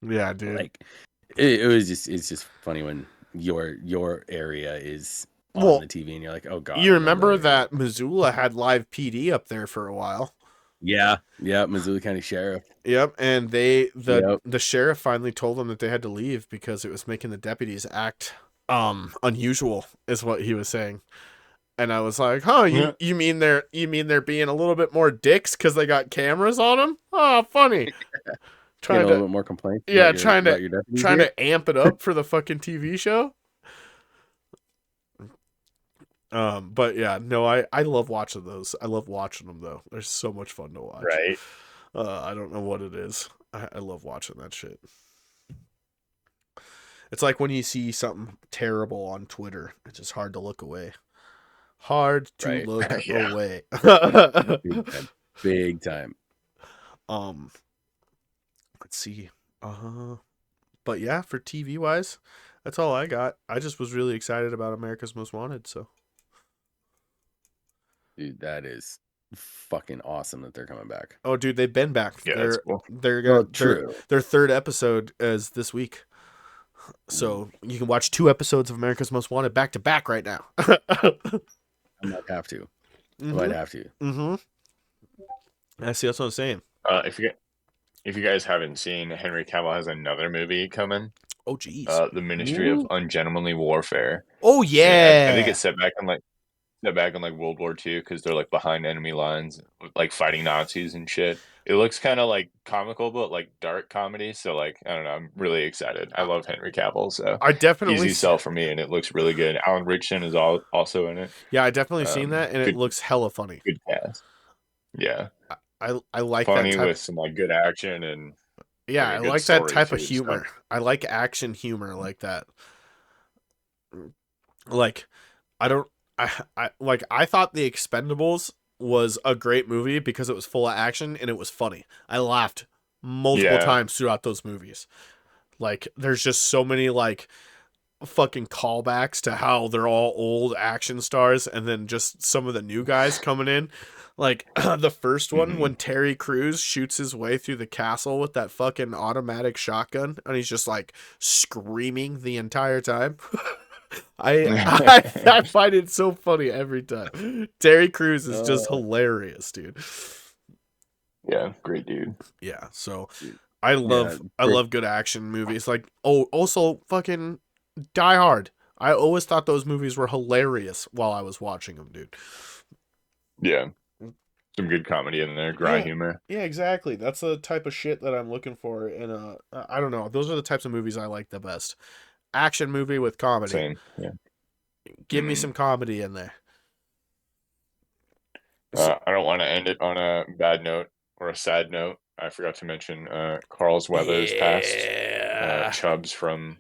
Yeah, dude. like it's just funny when your area is on Well, the TV and you're like, oh god, you I know remember area. that Missoula had live PD up there for a while. Yeah, Missoula County Sheriff. Yep, and the Yep. sheriff finally told them that they had to leave because it was making the deputies act unusual, is what he was saying. And I was like, "Huh, Yeah. you mean they're being a little bit more dicks because they got cameras on them? Oh, funny." Getting Trying a to little bit more complaints yeah, about your deputies trying here. to amp it up for the fucking TV show. But yeah, no, I love watching those. I love watching them though. They're so much fun to watch. Right. I don't know what it is. I love watching that shit. It's like when you see something terrible on Twitter, it's just hard to look away. Hard to Right. look Yeah. away. Big time. Let's see. But yeah, for TV wise, that's all I got. I just was really excited about America's Most Wanted, so. Dude, that is fucking awesome that they're coming back. Oh, dude, they've been back. Yeah, that's cool. They're Well, gonna true. their third episode is this week. So you can watch 2 episodes of America's Most Wanted back to back right now. I might have to. Mm-hmm. I might have to. Mm-hmm. I see. That's what I'm saying. If you guys haven't seen, Henry Cavill has another movie coming. Oh, geez. The Ministry of Ungentlemanly Warfare. Oh, yeah. I think it's set back in like World War II because they're like behind enemy lines, like fighting Nazis and shit. It looks kind of like comical, but like dark comedy. So like I don't know, I'm really excited. I love Henry Cavill, so I definitely easy sell for me, and it looks really good. Alan Richardson is also in it. Yeah, I definitely seen that, and it looks hella funny. Good cast. Yeah, I like funny that type. with some like good action and Yeah, like, I a good like that story, type of too, humor. so. I like action humor like that. Like, I don't. I thought The Expendables was a great movie because it was full of action and it was funny. I laughed multiple Yeah. times throughout those movies. Like, there's just so many like fucking callbacks to how they're all old action stars, and then just some of the new guys coming in. Like the first one when Terry Crews shoots his way through the castle with that fucking automatic shotgun, and he's just like screaming the entire time. I find it so funny every time. Terry Crews is just hilarious, dude. Yeah, great dude. Yeah, so I love good action movies. Like, oh, also fucking Die Hard. I always thought those movies were hilarious while I was watching them, dude. Yeah. Some good comedy in there, dry humor. Yeah, exactly. That's the type of shit that I'm looking for in a I don't know. Those are the types of movies I like the best. Action movie with comedy. Same. Yeah. Give me some comedy in there. I don't want to end it on a bad note or a sad note. I forgot to mention Carl's Weathers passed. Chubbs from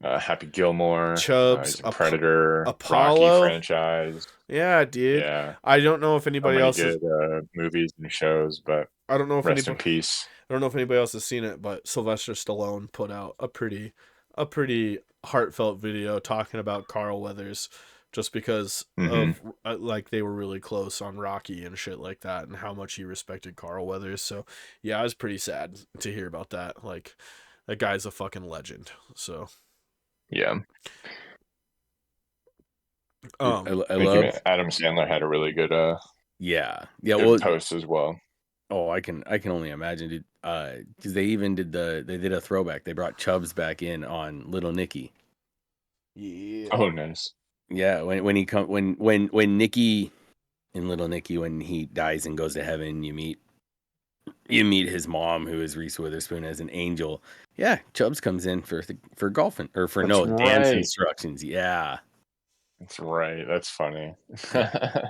Happy Gilmore. Chubbs, Predator, Apollo. Rocky franchise. Yeah, dude. Yeah. I don't know if anybody else good movies and shows, but I don't know if rest in peace. I don't know if anybody else has seen it, but Sylvester Stallone put out a pretty heartfelt video talking about Carl Weathers, just because of like they were really close on Rocky and shit like that, and how much he respected Carl Weathers. So yeah, I was pretty sad to hear about that. Like, that guy's a fucking legend. So yeah. I love Adam Sandler had a really good well post as well. Oh, I can only imagine, dude. Because they even did a throwback. They brought Chubbs back in on Little Nicky. Yeah. Oh, nice. Yeah, when Nicky in Little Nicky, when he dies and goes to heaven, you meet his mom, who is Reese Witherspoon, as an angel. Yeah, Chubbs comes in for golfing or for dance instructions. Yeah. That's right. That's funny.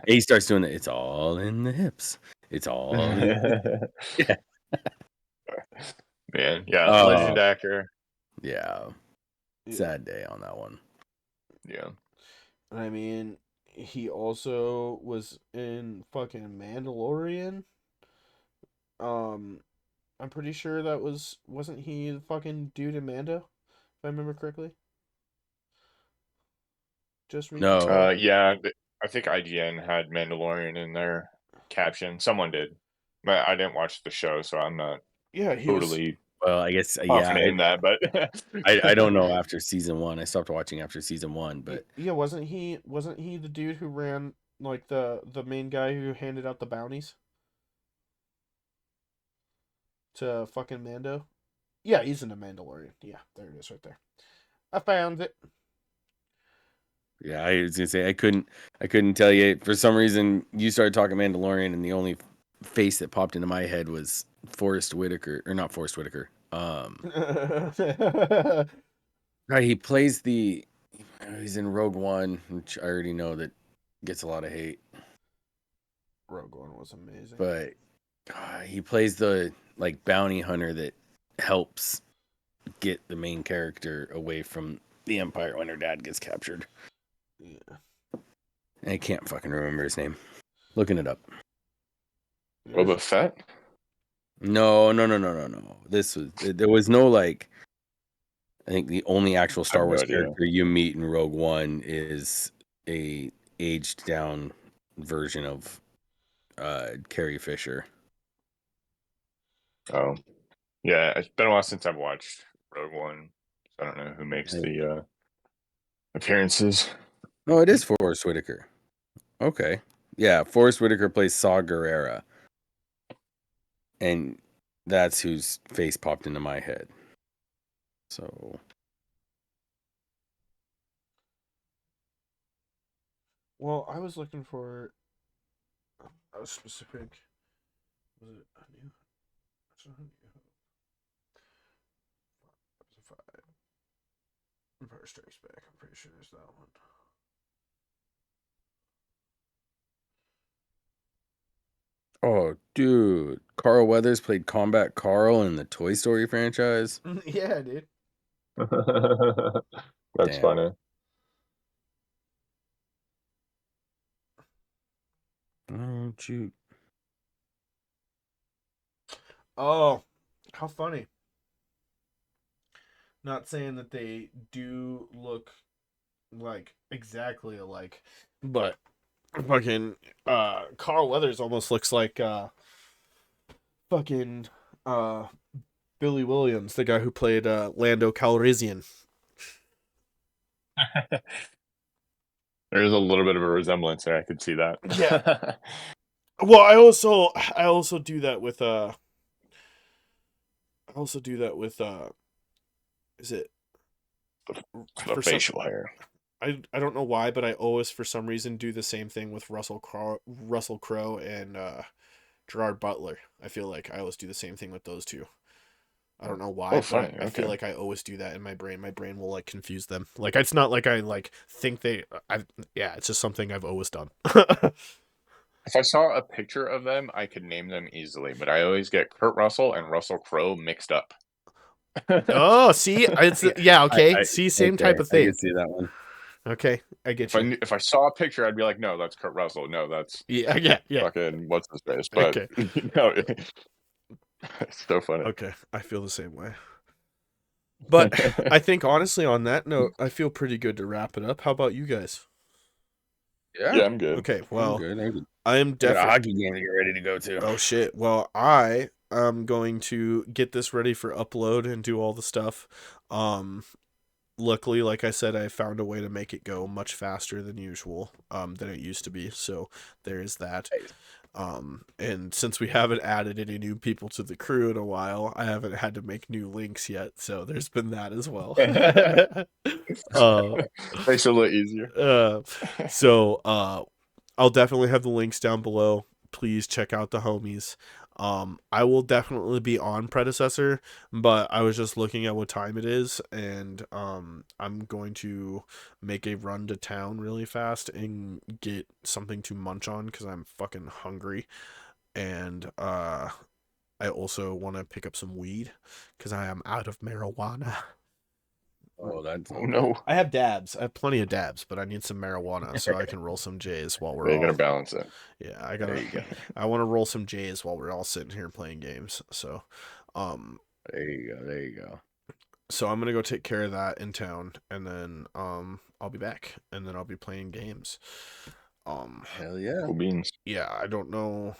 He starts doing it. It's all in the hips. It's all yeah. Man, yeah, legend actor. Yeah. Sad day on that one. Yeah. I mean, he also was in fucking Mandalorian. Um, I'm pretty sure that wasn't he the fucking dude in Mando, if I remember correctly. Just recently. No. Yeah, I think IGN had Mandalorian in their caption. Someone did, but I didn't watch the show, so I'm not Yeah, he was. totally Well, I guess confident in that. But I don't know after season 1. I stopped watching after season 1, but Yeah, wasn't he the dude who ran like the main guy who handed out the bounties to fucking Mando? Yeah, he's in the Mandalorian. Yeah, there it is right there. I found it. yeah, I was gonna say I couldn't tell you. For some reason, you started talking Mandalorian, and the only face that popped into my head was Forrest Whitaker, or not Forrest Whitaker. Right, he plays the. He's in Rogue One, which I already know that gets a lot of hate. Rogue One was amazing. But he plays the like bounty hunter that helps get the main character away from the Empire when her dad gets captured. Yeah. I can't fucking remember his name. Looking it up. Boba Fett? No. There was no like. I think the only actual Star Wars character you meet in Rogue One is a aged down version of Carrie Fisher. Oh, yeah. It's been a while since I've watched Rogue One. So I don't know who makes the appearances. No, it is Forrest Whitaker. Okay. Yeah, Forrest Whitaker plays Saw Gerrera. And that's whose face popped into my head. So. Well, I was looking for a specific. Was it a new? It's not a new. Empire Strikes Back. I'm pretty sure it's that one. Oh, dude. Carl Weathers played Combat Carl in the Toy Story franchise. Yeah, dude. That's Damn. funny. Oh, shoot. Oh, how funny. Not saying that they do look like exactly alike, but fucking Carl Weathers almost looks like fucking uh Billy Williams, the guy who played Lando Calrissian. There is a little bit of a resemblance there. I could see that. Yeah. Well, I also do that with is it The facial hair. I don't know why, but I always for some reason do the same thing with Russell Crowe and Gerard Butler. I feel like I always do the same thing with those two. I don't know why, Oh, funny. but I feel like I always do that in my brain. My brain will like confuse them. Like it's not like I like think yeah, it's just something I've always done. If I saw a picture of them, I could name them easily, but I always get Kurt Russell and Russell Crowe mixed up. Oh, see, it's yeah, okay. See, same type of I thing. can see that one. Okay, I get you. If I saw a picture, I'd be like, no, that's Kurt Russell. No, that's Yeah. fucking what's his face. But Okay. no, it's so funny. Okay, I feel the same way. But I think honestly, on that note, I feel pretty good to wrap it up. How about you guys? Yeah, I'm good. Okay, well, I'm good. I am Got a definitely. hockey game to get ready to go to. Oh shit. Well, I am going to get this ready for upload and do all the stuff. Luckily, like I said, I found a way to make it go much faster than usual, than it used to be. So there is that. And since we haven't added any new people to the crew in a while, I haven't had to make new links yet. So there's been that as well. Makes it a little easier. So I'll definitely have the links down below. Please check out the homies. I will definitely be on Predecessor, but I was just looking at what time it is, and I'm going to make a run to town really fast and get something to munch on because I'm fucking hungry, and I also want to pick up some weed because I am out of marijuana. Oh, that's Oh no. I have dabs. I have plenty of dabs, but I need some marijuana so I can roll some J's while we're They all. gotta balance it. Yeah, I There gotta. you go. I want to roll some J's while we're all sitting here playing games. So, There you go. There you go. so I'm gonna go take care of that in town, and then I'll be back, and then I'll be playing games. Hell yeah. Cool beans. Yeah, I don't know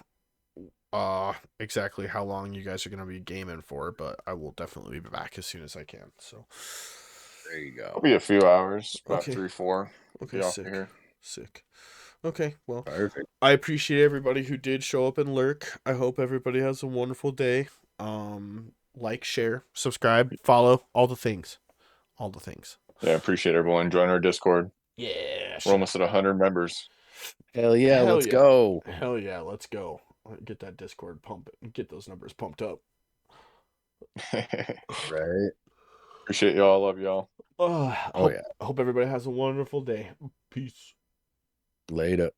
exactly how long you guys are gonna be gaming for, but I will definitely be back as soon as I can. So There you go. It'll be a few hours, about Okay. 3-4. Okay, Be off sick. here. Sick. Okay, well, Perfect. I appreciate everybody who did show up and lurk. I hope everybody has a wonderful day. Like, share, subscribe, follow, all the things. All the things. Yeah, appreciate everyone joining our Discord. Yeah. We're almost at 100 members. Hell yeah. Hell Let's yeah. go. Hell yeah, let's go. Get that Discord get those numbers pumped up. Right. Appreciate y'all. Love y'all. Oh Oh, yeah. Hope everybody has a wonderful day. Peace. Later.